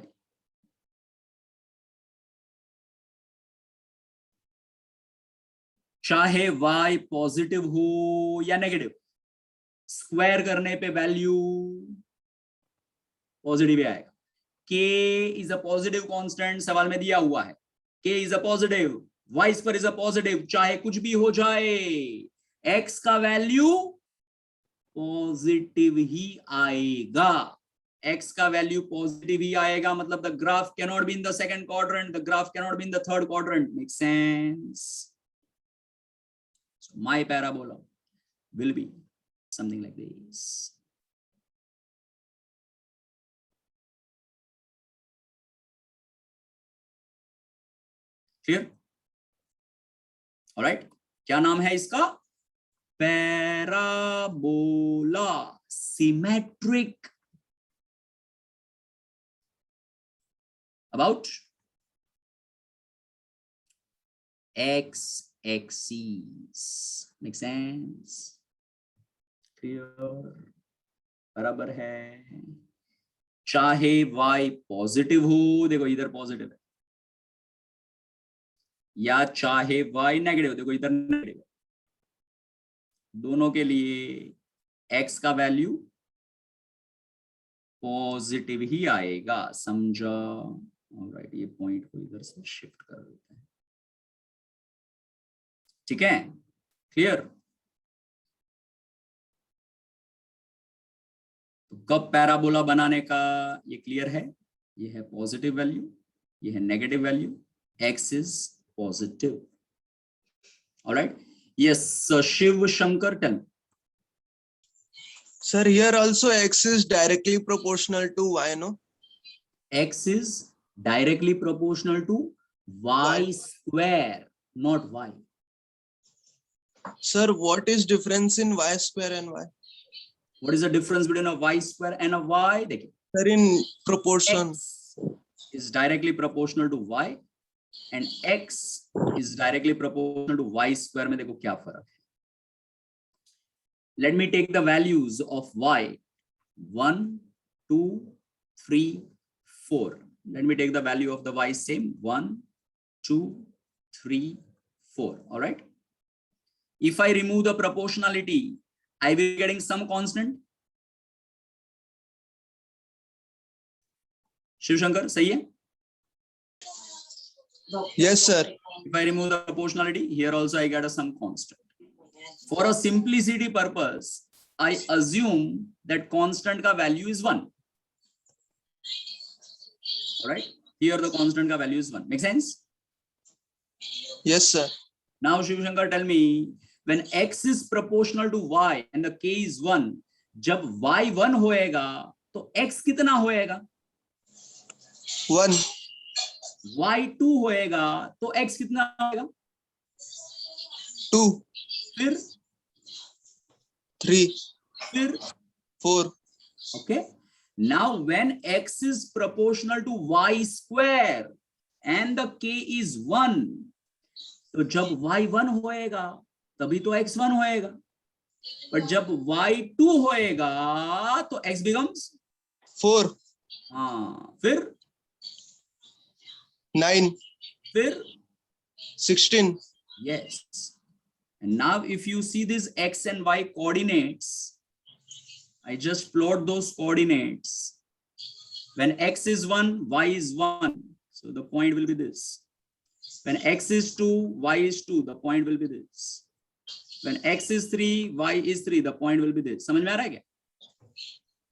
चाहे y positive हो या negative, square करने पे value positive ही आएगा। k is a positive constant, सवाल में दिया हुआ है k is a positive, y square is a positive, चाहे कुछ भी हो जाए x का वैल्यू पॉजिटिव ही आएगा। x का वैल्यू पॉजिटिव ही आएगा, मतलब the graph can not B in the second quadrant, the graph can not B in the third quadrant. Make sense? So my parabola will be something like this. Clear? All right. क्या नाम है इसका? Parabola, symmetric. About x axis. Make sense? Clear? बराबर है। चाहे y positive हो, देखो इधर पॉजिटिव है, या चाहे y नेगेटिव, देखो इधर नेगेटिव है, दोनों के लिए x का वैल्यू पॉजिटिव ही आएगा, समझा? ऑलराइट, ये पॉइंट को इधर से शिफ्ट कर देते हैं। ठीक है, क्लियर? तो कब पैराबोला बनाने का ये क्लियर है। ये है पॉजिटिव वैल्यू, ये है negative value, x is positive. Alright, yes Shiv Shankar, tell. Sir, here also x is directly proportional to y, no? X is directly proportional to y square, not y. Sir, what is difference in y square and y? What is the difference between a y square and a y? देखिए, Sir, in proportion. is directly proportional to y and x is directly proportional to y square में देखो क्या फर्क है. Let me take the values of y 1 2 3 4. Let me take the value of the y same 1 2 3 4. All right, if I remove the proportionality I will be getting some constant. Shiv Shankar सही है? Yes, sir. If I remove the proportionality, here also I get a some constant. For a simplicity purpose, I assume that constant ka value is 1. All right? Here the constant ka value is 1. Make sense? Yes, sir. Now, Shiv Shankar, tell me, when x is proportional to y and the k is 1, जब y 1 होएगा, तो x कितना होएगा? 1, y 2 होएगा, तो x कितना होएगा? 2, फिर 3, फिर 4. okay. Now when x is proportional to y square and the k is 1, तो जब y 1 होएगा तभी तो x 1 होएगा, but जब y 2 होएगा तो x becomes 4, हाँ, फिर 9, फिर 16. yes. And now if you see these x and y coordinates, I just plot those coordinates. When x is 1, y is 1, so the point will be this. When x is 2, y is 2, the point will be this. When x is 3, y is 3, the point will be this. समझ में आ रहा है क्या?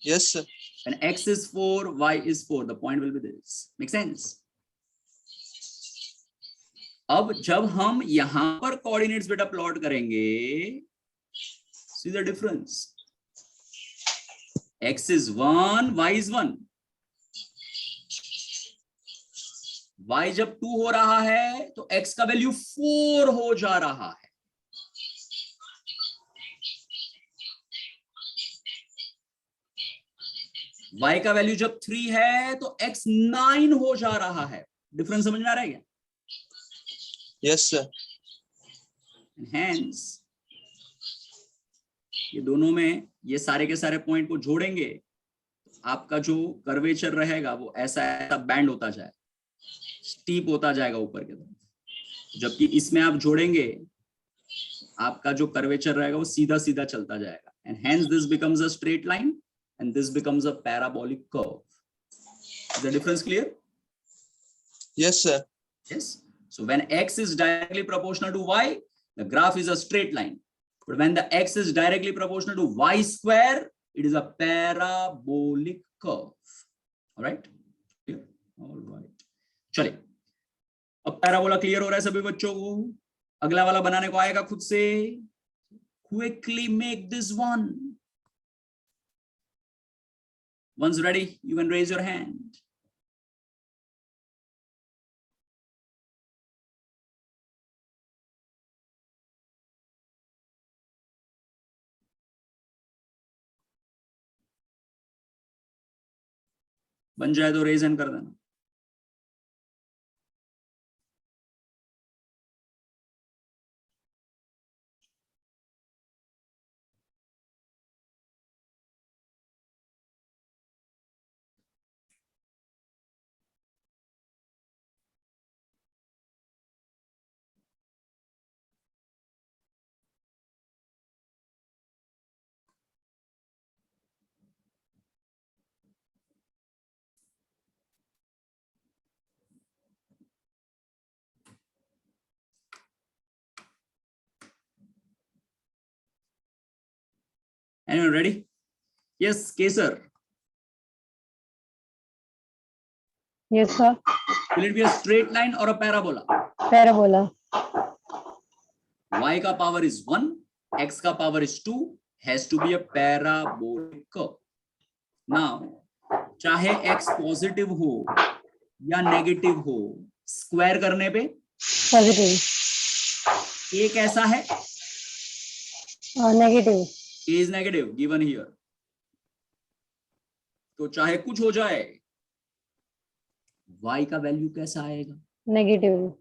Yes, sir. When x is 4, y is 4, the point will be this. Make sense? अब जब हम यहां पर कोऑर्डिनेट्स बेटा प्लॉट करेंगे, see the difference. x is 1, y is 1. y जब 2 हो रहा है तो x का वैल्यू 4 हो जा रहा है. y का वैल्यू जब 3 है तो x 9 हो जा रहा है. डिफरेंस समझ में आ रहा है क्या? Yes, sir. Hence, ये दोनों में ये सारे के सारे पॉइंट को जोड़ेंगे, आपका जो कर्वेचर रहेगा वो ऐसा ऐसा बैंड होता जाए, स्टीप होता जाएगा ऊपर की तरफ. जबकि इसमें आप जोड़ेंगे, आपका जो कर्वेचर रहेगा वो सीधा सीधा चलता जाएगा. And hence this becomes a straight line and this becomes a parabolic curve. Is the difference clear? Yes, sir. Yes. So when x is directly proportional to y, the graph is a straight line. But when the x is directly proportional to y square, it is a parabolic curve. All right? Clear? All right. चलिए, अब parabola clear हो रहा है सभी बच्चों को. अगला वाला बनाने को आएगा खुद से. Quickly make this one. Once ready, you can raise your hand. बन जाए तो रेज हैंड कर देना. Anyone ready? Yes, Kesar. Yes, sir. Will it be a straight line or a parabola? Parabola. Y का power is 1, x का power is 2, has to be a parabolic curve. Now, चाहे x positive हो या negative हो, square करने पे Positive. a कैसा है? Negative. a is negative given here. तो चाहे कुछ हो जाए, y का वैल्यू कैसा आएगा? नेगेटिव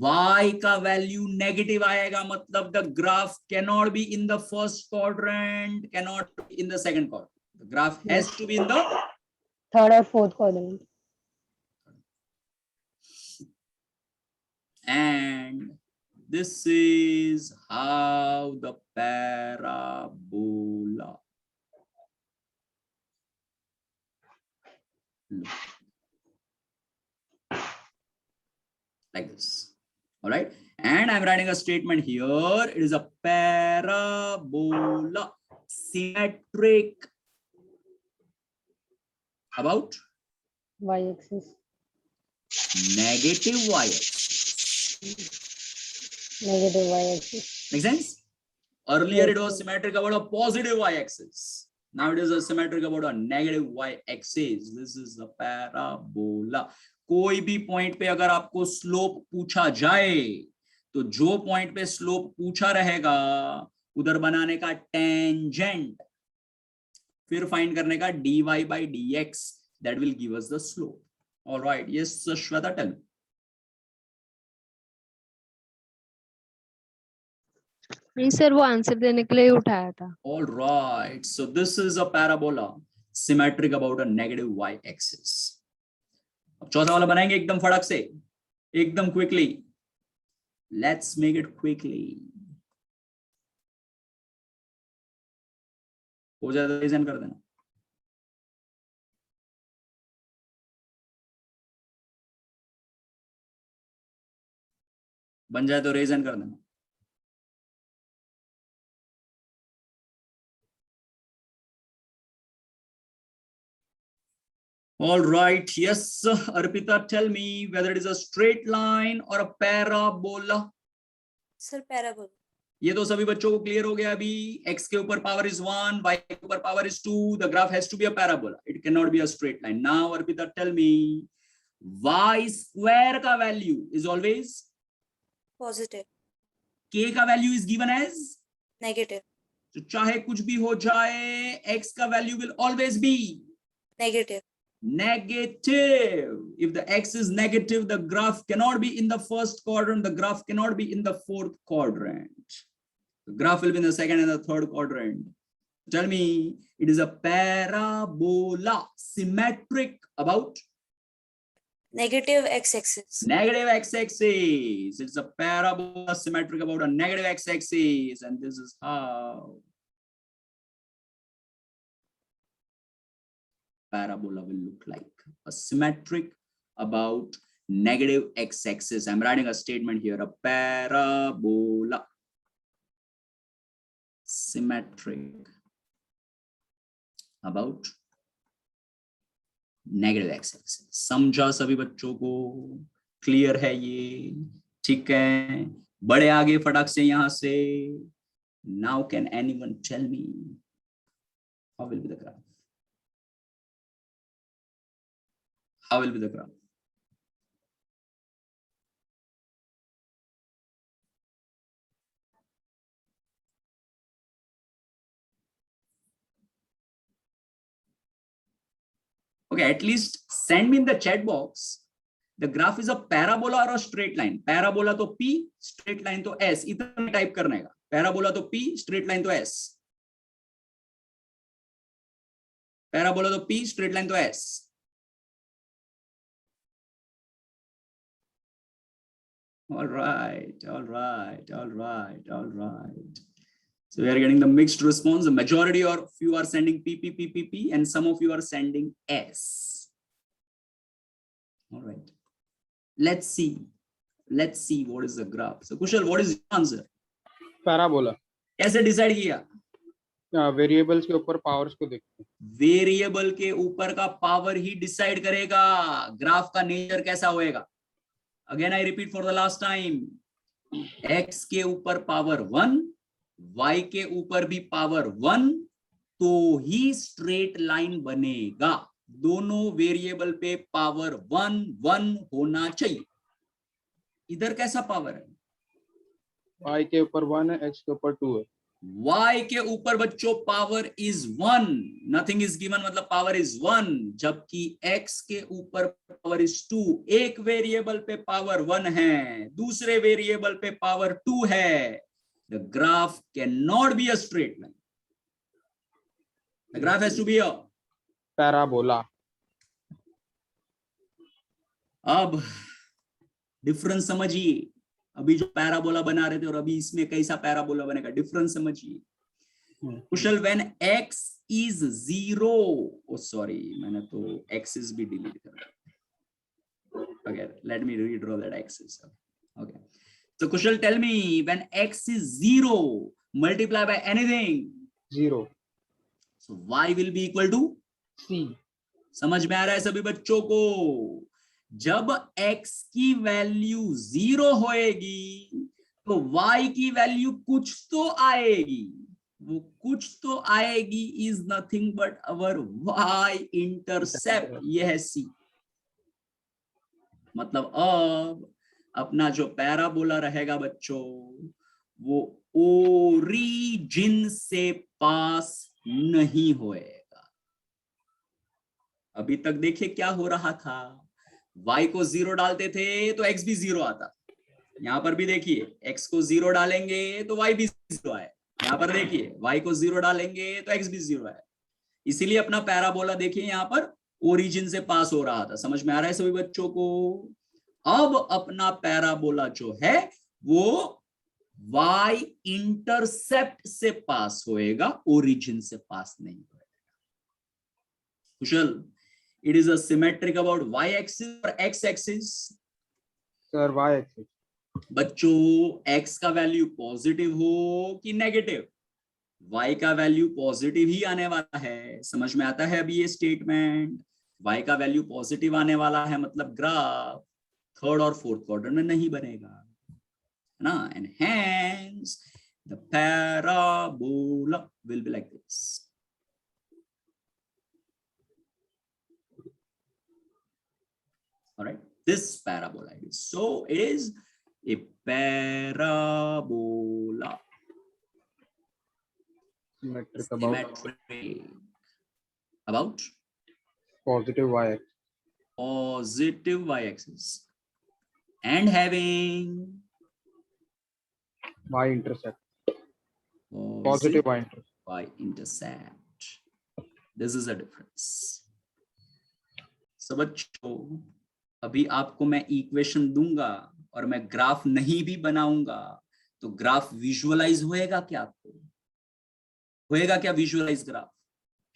y का वैल्यू नेगेटिव आएगा, मतलब the graph cannot be in the first quadrant, cannot be in the second quadrant, the graph has to be in the third और fourth quadrant and this is how the parabola look like this. All right, and I'm writing a statement here. It is a parabola symmetric about y axis negative y-axis. negative y axis. Make sense? Earlier Yes, it was sir. symmetric about a positive y-axis. Now it is a symmetric about a negative y-axis. This is a parabola. कोई भी point पे अगर आपको slope पूछा जाए तो जो point पे स्लोप पूछा रहेगा उधर बनाने का टेंजेंट, फिर फाइंड करने का dy by dx, that will give us the slope. All right, yes Shweta, tell me. नहीं सर, वो आंसर देने के लिए ही उठाया था. All right, so this is a parabola symmetric about a negative y-axis. अब चौथा वाला बनाएंगे एकदम फड़क से, एकदम quickly. Let's make it quickly. हो जाए तो रिवीजन कर देना. बन जाए तो रिवीजन कर देना. All right, yes, Arpita, tell me whether it is a straight line or a parabola. Sir parabola. ये तो सभी बच्चों को क्लियर हो गया अभी. x के ऊपर पावर इज 1, y के ऊपर power is 2. The graph has to be a parabola. It can not be a straight line. Now Arpita, tell me y square का value is always positive. k का value is given as negative. तो चाहे कुछ भी हो जाए x का value will always be negative. negative. If the x is negative, the graph cannot be in the first quadrant, the graph cannot be in the fourth quadrant. The graph will be in the second and the third quadrant. Tell me, it is a parabola symmetric about negative x axis. negative x-axis. It's a parabola symmetric about a negative x-axis, and this is how parabola will look like. A symmetric about negative x-axis. I'm writing a statement here. A parabola symmetric about negative x-axis. समझा सभी बच्चों को? Clear है ये? ठीक है, बड़े आगे फटाक से यहां से. Now can anyone tell me how will be the graph? How will be the graph? Okay, at least send me in the chat box. The graph is a parabola or a straight line. Parabola तो P, straight line तो S. इतना type करने का. Parabola तो P, straight line तो S. Parabola तो P, straight line तो S. All right, all right, all right, all right. So we are getting the mixed response. The majority of you are sending P, P, P, P, P, and some of you are sending S. All right. Let's see. Let's see what is the graph. So Kushal, what is the answer? Parabola. कैसे decide किया? Variables के ऊपर powers को देखते हैं. Variable के ऊपर का पावर ही डिसाइड करेगा ग्राफ का नेचर कैसा होएगा. Again I repeat for the last time. x के ऊपर पावर 1, y के ऊपर भी पावर 1, तो ही स्ट्रेट लाइन बनेगा. दोनों वेरिएबल पे पावर 1 1 होना चाहिए. इधर कैसा पावर है? y के ऊपर 1 है, x के ऊपर 2 है. y के ऊपर बच्चों power is 1, nothing is given मतलब पावर इज 1, जबकि x के ऊपर पावर इज 2। एक वेरिएबल पे पावर 1 है, दूसरे वेरिएबल पे पावर 2 है। The graph can not be a straight line, the graph has to be a parabola. अब डिफरेंस समझिए, अभी जो पैराबोला बना रहे थे और अभी इसमें कैसा पैराबोला बनेगा, डिफरेंस समझिए। Kushal when x is 0, oh sorry मैंने तो एक्सिस भी डिलीट कर दिया। Okay, let me redraw that axis. Okay, so Kushal, tell me, when x is 0, multiply by anything, 0. so y will be equal to, C. समझ में आ रहा है सभी बच्चों को? जब x की वैल्यू 0 होएगी तो y की वैल्यू कुछ तो आएगी, वो कुछ तो आएगी is nothing but our y intercept, ये है c। मतलब अब अपना जो पैराबोला रहेगा बच्चों, वो ओरिजिन से पास नहीं होएगा। अभी तक देखिए क्या हो रहा था, y को 0 डालते थे तो x भी 0 आता। यहां पर भी देखिए x को 0 डालेंगे तो y भी 0 आए, यहां पर देखिए y को 0 डालेंगे तो x भी 0 आए। इसीलिए अपना पैराबोला देखिए यहां पर ओरिजिन से पास हो रहा था। समझ में आ रहा है सभी बच्चों को? अब अपना पैराबोला जो है वो y इंटरसेप्ट से पास होएगा, ओरिजिन से पास नहीं होएगा। कुशल, it is a symmetric about y axis or x axis? Sir, y axis. बच्चों x का वैल्यू पॉजिटिव हो कि नेगेटिव, y का वैल्यू पॉजिटिव ही आने वाला है। समझ में आता है अभी ये स्टेटमेंट? y का वैल्यू पॉजिटिव आने वाला है मतलब ग्राफ थर्ड और फोर्थ क्वाड्रेंट में नहीं बनेगा, है ना? And hence the parabola will be like this. All right, this parabola it is. So it is a parabola. Symmetric about Symmetric about positive y axis. positive y-axis and having Y intercept. Positive y intercept. y-intercept. This is a difference. So बच्चों, अभी आपको मैं equation दूंगा और मैं graph नहीं भी बनाऊंगा तो ग्राफ विजुअलाइज होएगा क्या? आपको होएगा क्या विजुअलाइज ग्राफ?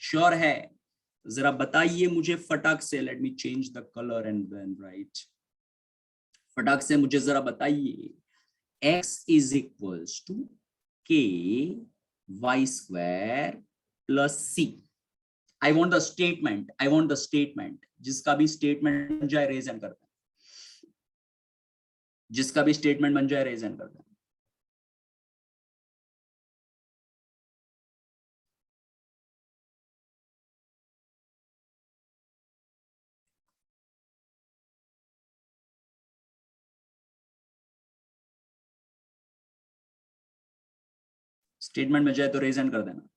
श्योर है? जरा बताइए मुझे फटाक से। Let me change the colour and then write. फटाक से मुझे जरा बताइए, x is equals to k y square plus c। I want the statement, जिसका भी स्टेटमेंट बन जाए रेज एंड करते हैं, जिसका भी स्टेटमेंट बन जाए रेज एंड करते हैं। स्टेटमेंट बन जाए तो रेज एंड कर देना।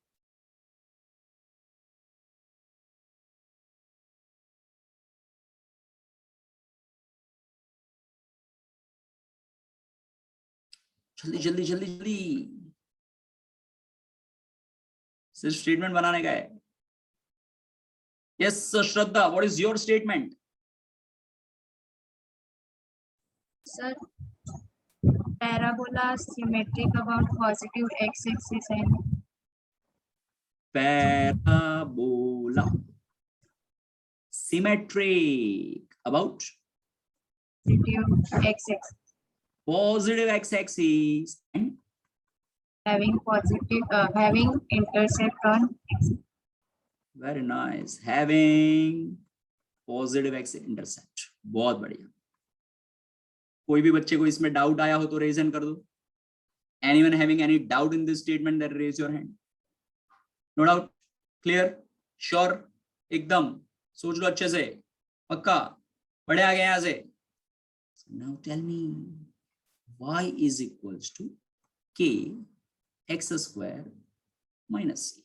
जल्दी जल्दी जल्दी जल्दी, सिर्फ स्टेटमेंट बनाने का है। Yes Shraddha, what is your statement? Sir, parabola symmetric about positive x-axis and parabola symmetric about positive x-axis positive x-axis and having intercept on x. very nice, having positive x intercept। बहुत बढ़िया। कोई भी बच्चे को इसमें doubt आया हो तो रेज हैंड कर दो। Anyone having any doubt in this statement, then raise your hand. No doubt? Clear? Sure? एकदम सोच लो अच्छे से, पक्का? बड़े आ गए यहाँ से। Now tell me, y is equals to k x square minus c.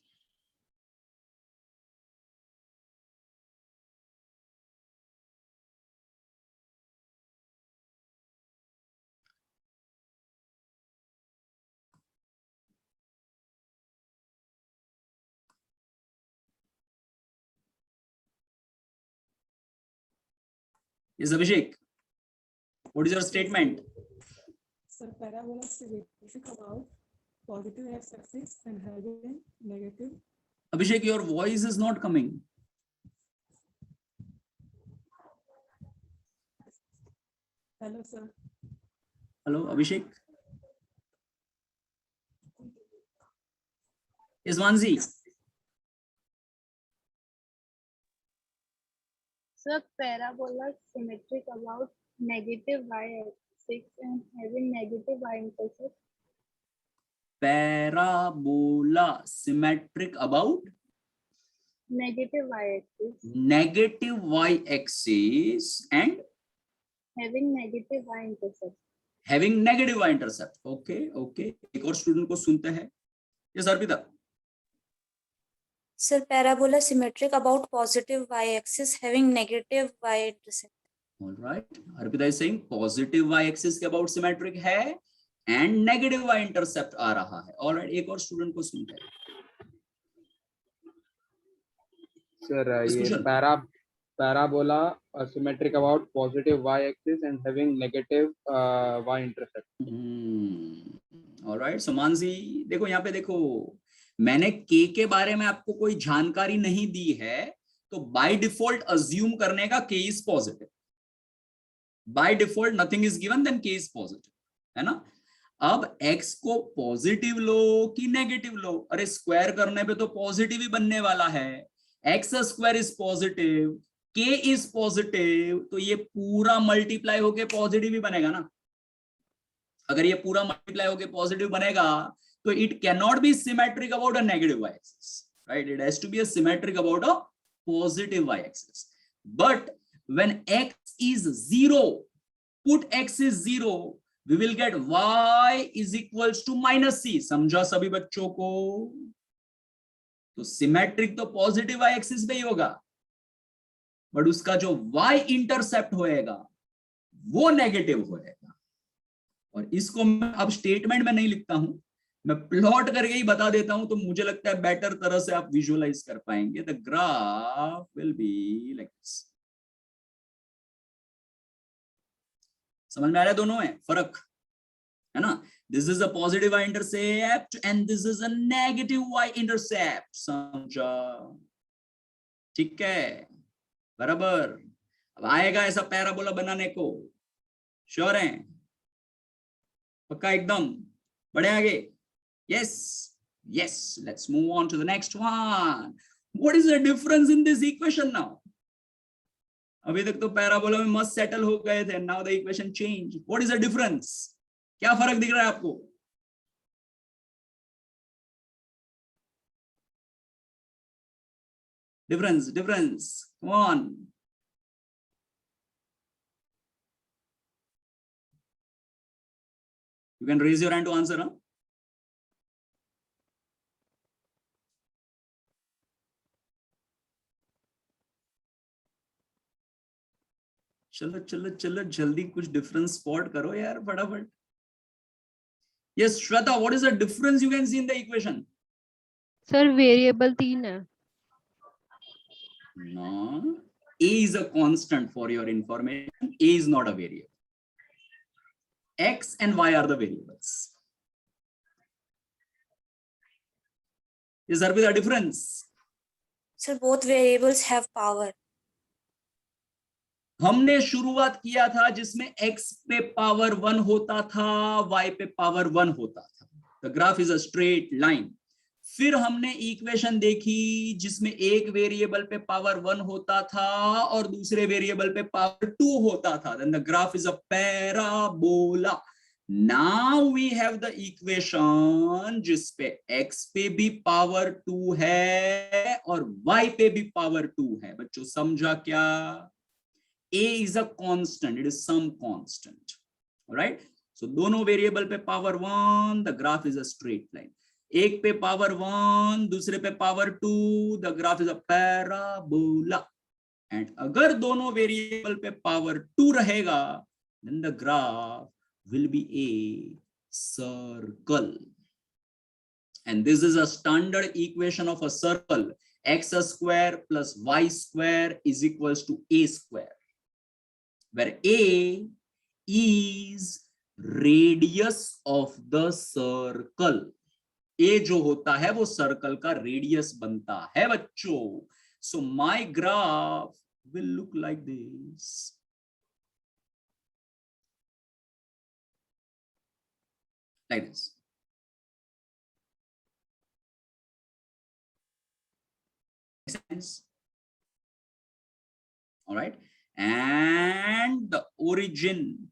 Yes, Abhishek, what is your statement? Sir, parabola symmetric about positive x-axis and having negative. Abhishek, your voice is not coming. Hello, sir. Hello, Abhishek. Yes, Manzi. Sir, parabola symmetric about negative y-axis and having negative y-intercept. Parabola symmetric about Negative y-axis negative y-axis and having negative y-intercept. having negative y-intercept. Okay, okay. एक और student को सुनते हैं। Yes, Arpita. Sir, parabola symmetric about positive y-axis having negative y-intercept. All right. Arpita is saying positive y-axis के about symmetric है and negative y-intercept आ रहा है। All right. एक और स्टूडेंट को सुनते हैं। Sir, Yes, ये Kushal. parabola symmetric about positive y-axis and having negative y-intercept. All right. So Manzi, देखो यहाँ पे देखो, मैंने k के बारे में आपको कोई जानकारी नहीं दी है, तो बाय डिफॉल्ट अज्यूम करने का k is positive. By default nothing is given, then k is positive, है ना। अब x को पॉजिटिव लो कि नेगेटिव लो, अरे स्क्वायर करने पे तो पॉजिटिव ही बनने वाला है। x square is positive, k is positive, तो ये पूरा मल्टीप्लाई होके पॉजिटिव ही बनेगा ना। अगर ये पूरा मल्टीप्लाई होके पॉजिटिव बनेगा तो it cannot be symmetric about a negative y-axis, right? It has to be a symmetric about a positive y-axis. But when x is 0, put x is 0, we will get y is equals to minus c. समझा सभी बच्चों को? तो symmetric तो positive y-axis पे ही होगा, but उसका जो y इंटरसेप्ट होएगा वो नेगेटिव होएगा। और इसको मैं अब स्टेटमेंट में नहीं लिखता हूं, मैं प्लॉट करके ही बता देता हूं, तो मुझे लगता है बेटर तरह से आप विजुअलाइज कर पाएंगे। The graph will be like this. समझ में आ रहा है दोनों में फर्क, है ना। This is a positive y intercept and this is a negative y intercept. समझा? ठीक है, बराबर। अब आएगा ऐसा पैराबोला बनाने को, श्योर है? पक्का एकदम? बढ़े आगे? Yes, yes. Let's move on to the next one. What is the difference in this equation now? अभी तक तो पैराबोला में मस्त सेटल हो गए थे. Now the equation change. What is the difference? क्या फर्क दिख रहा है आपको? Difference. Come on. You can raise your hand to answer, huh? चलो जल्दी कुछ डिफरेंस स्पॉट करो यार फटाफट. Yes, Shweta, what is the difference you can see in the equation? Sir variable 3 है. No, A is a constant for your information. A is not a variable. X and Y are the variables. Is there be the difference? Sir, both variables have power. हमने शुरुआत किया था जिसमें x पे power 1 होता था, y पे power 1 होता था. The graph is a straight line. फिर हमने इक्वेशन देखी जिसमें एक वेरिएबल पे पावर 1 होता था और दूसरे वेरिएबल पे पावर 2 होता था. Then the graph is a parabola. Now we have the equation जिसपे x पे भी पावर 2 है और y पे भी पावर 2 है. बच्चों समझा क्या? A is a constant, it is some constant. All right, so दोनों वेरिएबल पे power 1, the graph is a straight line. एक पे पावर 1, दूसरे पे power 2, the graph is a parabola. And अगर दोनों वेरिएबल पे पावर 2 रहेगा, then the graph will be a circle. And this is a standard equation of a circle. X square plus y square is equals to a square, where a is radius of the circle. a जो होता है वो circle का radius बनता है बच्चों। So my graph will look like this. Like this. Make sense? All right. And the origin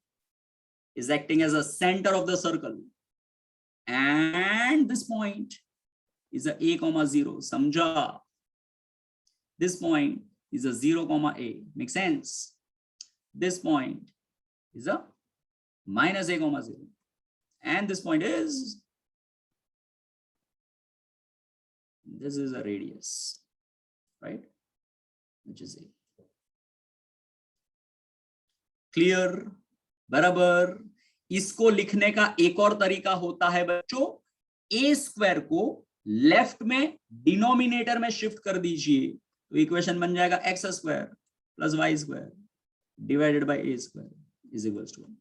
is acting as a center of the circle. And this point is a a comma 0. Samjha. This point is a 0 comma a. Make sense? This point is a minus a comma 0. And this point is, this is a radius, right? Which is a. Clear? बराबर। इसको लिखने का एक और तरीका होता है बच्चों, a स्क्वायर को लेफ्ट में डिनोमिनेटर में शिफ्ट कर दीजिए, तो इक्वेशन बन जाएगा x square plus y square divided by a square is equals to 1।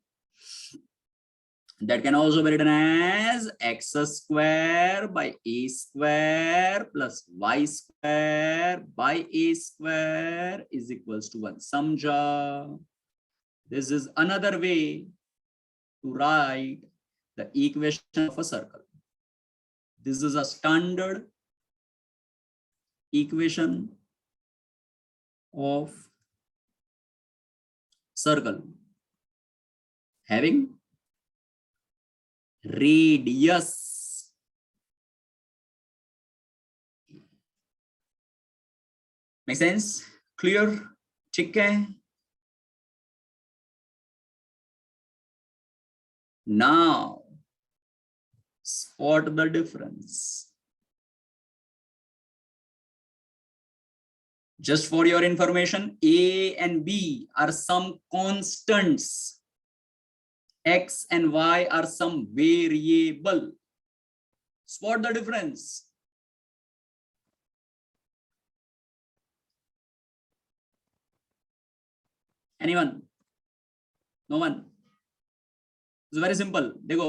That can also be written as x square by a square plus y square by a square is equals to 1. Samjha? This is another way to write the equation of a circle. This is a standard equation of circle having radius make sense? Clear? ठीक है। Now spot the difference. Just for your information, a and b are some constants. X and y are some variable. Spot the difference. Anyone? No one? It's very simple. देखो,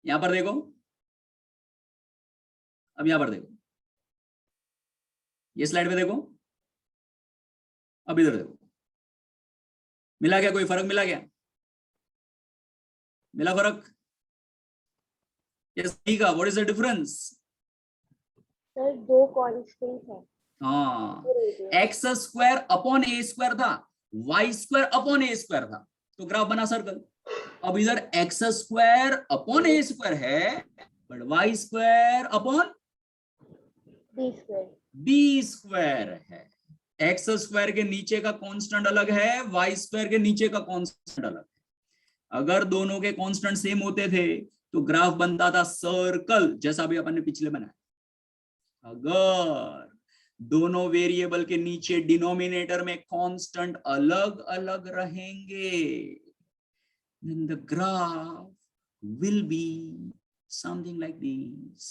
यहां पर देखो, अब यहां पर देखो, ये स्लाइड पे देखो, अब इधर देखो, मिला क्या? कोई फर्क मिला क्या? मिला फर्क? यस, ठीक है। What is the difference? Sir दो कांस्टेंट है। हाँ, x square upon a square था, y square upon a square था, तो ग्राफ बना सर्कल। अब इधर x square upon a square है, but y square upon b square है। एक्स स्क्वायर के नीचे का कांस्टेंट अलग है, वाई स्क्वायर के नीचे का कांस्टेंट अलग है। अगर दोनों के कांस्टेंट सेम होते थे तो ग्राफ बनता था सर्कल, जैसा अभी अपन ने पिछले बनाया। अगर दोनों वेरिएबल के नीचे डिनोमिनेटर में कांस्टेंट अलग अलग रहेंगे, then the graph will be something like this.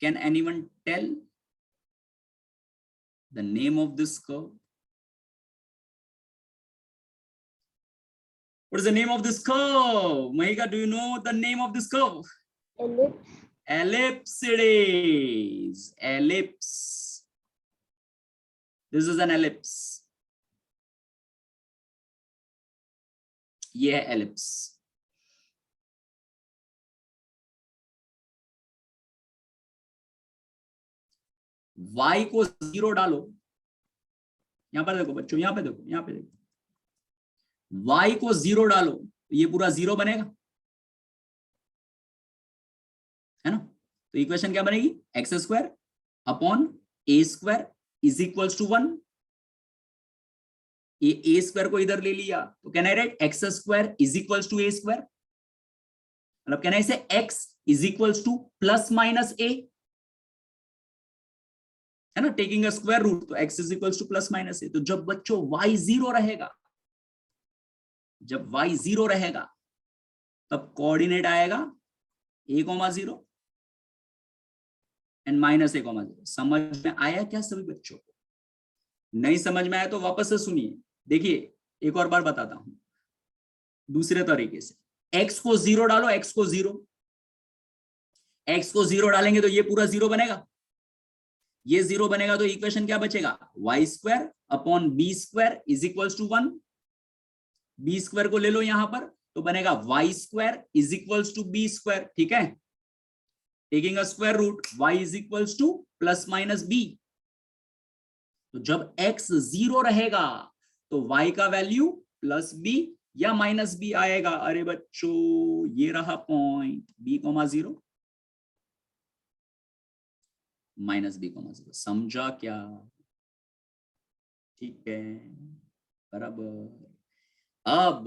Can anyone tell the name of this curve? What is the name of this curve? Mahika, do you know the name of this curve? Ellipse. Ellipse it is. Ellipse. This is an ellipse. ये है ellipse. y को 0 डालो, यहां पर देखो बच्चों, यहां पे देखो, यहां पे देखो, y को 0 डालो, ये पूरा 0 बनेगा, है ना? तो इक्वेशन क्या बनेगी? X square upon a square is equals to 1। A square को इधर ले लिया तो can I write x square is equals to a square, मतलब can I say x is equals to plus minus a, है ना, टेकिंग अ स्क्वायर रूट, तो x is equals to plus minus a. तो जब बच्चों y 0 रहेगा, जब y 0 रहेगा तब कोऑर्डिनेट आएगा a,0 एंड माइनस a,0। समझ में आया क्या सभी बच्चों को? नहीं समझ में आया तो वापस से सुनिए। देखिए एक और बार बताता हूं दूसरे तरीके से, x को 0 डालो, x को 0 डालेंगे तो ये पूरा 0 बनेगा, ये 0 बनेगा तो इक्वेशन क्या बचेगा, y square upon b square is equals to 1। B square को ले लो यहां पर तो बनेगा y square is equals to b square, ठीक है, taking a square root y is equals to plus minus b। तो जब x 0 रहेगा तो y का वैल्यू प्लस b या माइनस b आएगा। अरे बच्चों ये रहा पॉइंट, b,0 माइनस b,0। समझा क्या? ठीक है, बराबर। अब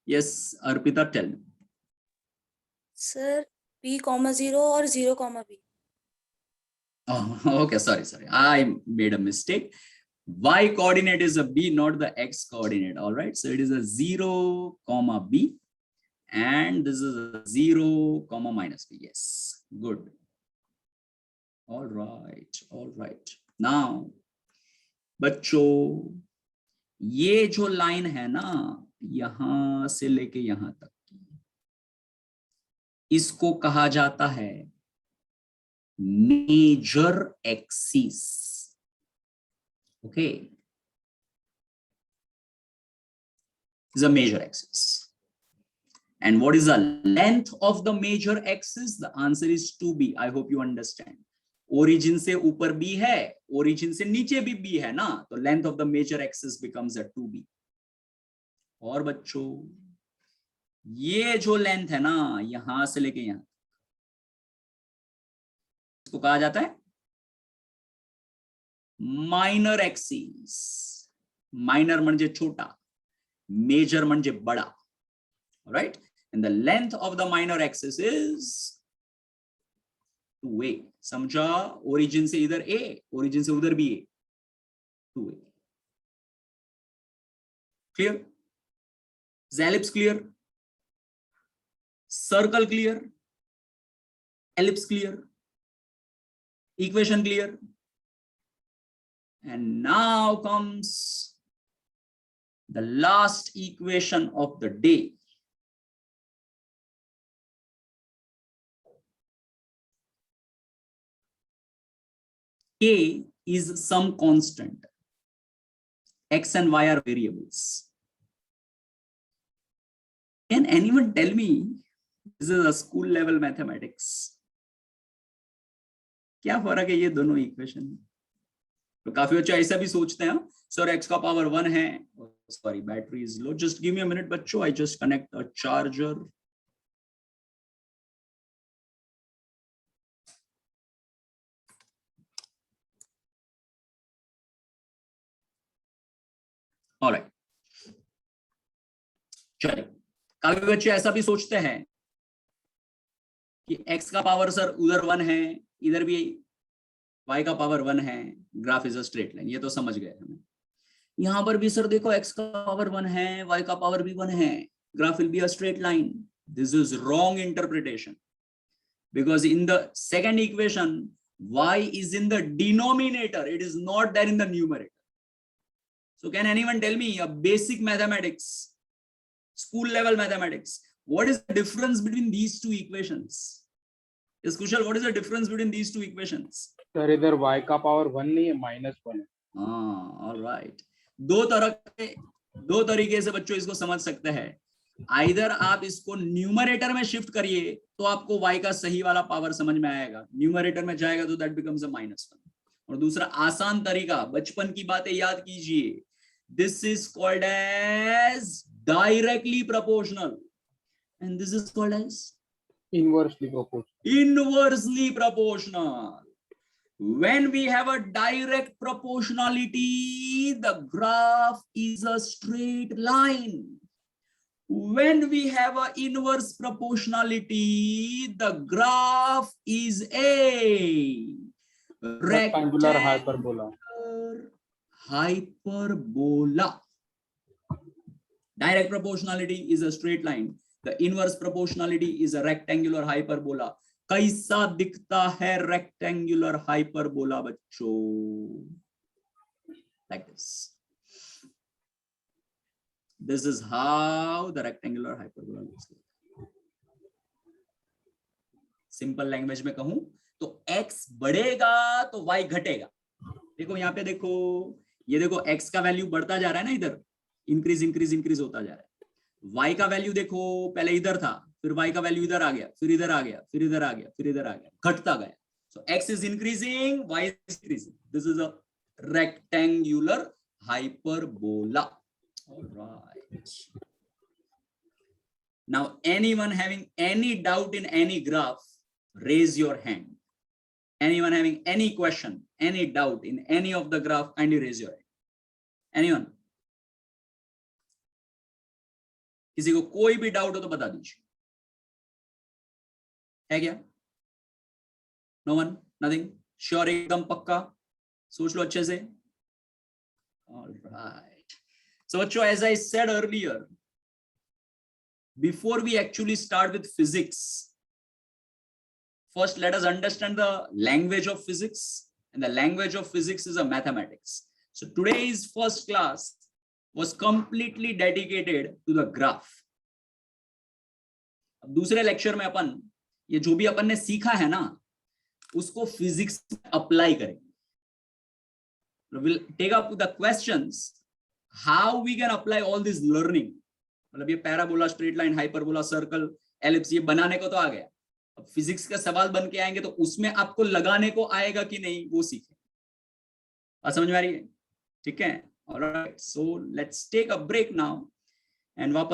yes Arpita tell me. Sir b,0 और 0,b। Okay, sorry, I made a mistake. Y coordinate is a b, not the x coordinate. All right, so it is a 0, b, and this is a 0, minus b. Yes, good. All right. Now, बच्चों ये जो line है ना यहां से लेके यहां तक की, इसको कहा जाता है major axis. Okay, is a major axis. And what is the length of the major axis? The answer is 2b. I hope you understand. Origin से ऊपर b है, origin से नीचे भी b है ना, तो length of the major axis becomes a 2b. और बच्चों ये जो लेंथ है ना यहां से लेके यहां, इसको कहा जाता है माइनर एक्सिस। माइनर म्हणजे छोटा, मेजर म्हणजे बड़ा, right? And the length of the minor axis is 2a। समझा? ओरिजिन से इधर a, ओरिजिन से उधर भी a, 2a। Clear? ellipse clear? Circle clear? ellipse clear? Equation clear? And now comes the last equation of the day. K is some constant. X and Y are variables. Can anyone tell me, this is a school level mathematics, क्या फर्क है ये दोनों equation में? तो काफी बच्चे ऐसा भी सोचते हैं सर x का पावर 1 है, sorry battery is low, just give me a minute बच्चों, I just connect a charger. Alright, चलिए काफी बच्चे ऐसा भी सोचते हैं कि x का पावर सर उधर 1 है, इधर भी y का पावर 1 है, graph is a straight line, ये तो समझ गए हमें। यहां पर भी सर देखो x का पावर 1 है, y का पावर भी 1 है, graph will be a straight line. This is wrong interpretation, because in the second equation y is in the denominator, it is not there in the numerator. So can anyone tell me a basic mathematics, school level mathematics, what is the difference between these two equations? Yes, Kushal, what is the difference between these two equations? Sir इधर y का power 1 नहीं है, -1 है। हाँ, all right. दो तरीके से बच्चों इसको समझ सकते हैं। आइदर आप इसको न्यूमरेटर में शिफ्ट करिए तो आपको y का सही वाला पावर समझ में आएगा, न्यूमरेटर में जाएगा तो दैट बिकम्स अ -1। और दूसरा आसान तरीका, बचपन की बातें याद कीजिए, this is called as directly proportional and this is called as inversely proportional. Inversely proportional. When we have a direct proportionality, the graph is a straight line. When we have an inverse proportionality, the graph is a Rectangular hyperbola. hyperbola. Direct proportionality is a straight line. The inverse proportionality is a rectangular hyperbola. कैसा दिखता है rectangular hyperbola बच्चों? Like this. This is how the rectangular hyperbola looks like. Simple language में कहूं तो x बढ़ेगा तो y घटेगा. देखो यहाँ पे देखो, ये देखो x का वैल्यू बढ़ता जा रहा है ना, इधर इंक्रीज इंक्रीज इंक्रीज होता जा रहा है. y का वैल्यू देखो पहले इधर था, फिर y का वैल्यू इधर आ गया, फिर इधर आ गया, फिर इधर आ गया, फिर इधर आ गया, घटता गया. So x is increasing, y is increasing. This is a rectangular hyperbola. All right. Now, anyone having any doubt in any graph, raise your hand. Anyone having any question, any doubt in any of the graph, kindly raise your hand. Anyone? किसी को कोई भी doubt हो तो बता दीजिए. है क्या? No one? Nothing? Sure, एकदम पक्का? सोच लो अच्छे से. All right. So, as I said earlier, before we actually start with physics, first let us understand the language of physics, and the language of physics is a mathematics. So today's first class was completely dedicated to the graph. अब दूसरे lecture में अपन ये जो भी अपन ने सीखा है ना, उसको फिजिक्स में अप्लाई करेंगे. We'll take up the questions how we can apply all this learning. मतलब ये parabola, straight line, hyperbola, circle, ellipse, ये बनाने को तो आ गया. अब फिजिक्स का सवाल बन के आएंगे तो उसमें आपको लगाने को आएगा कि नहीं, वो सीखें. बात समझ में आ रही है? ठीक है. Alright, so let's take a break now and वापस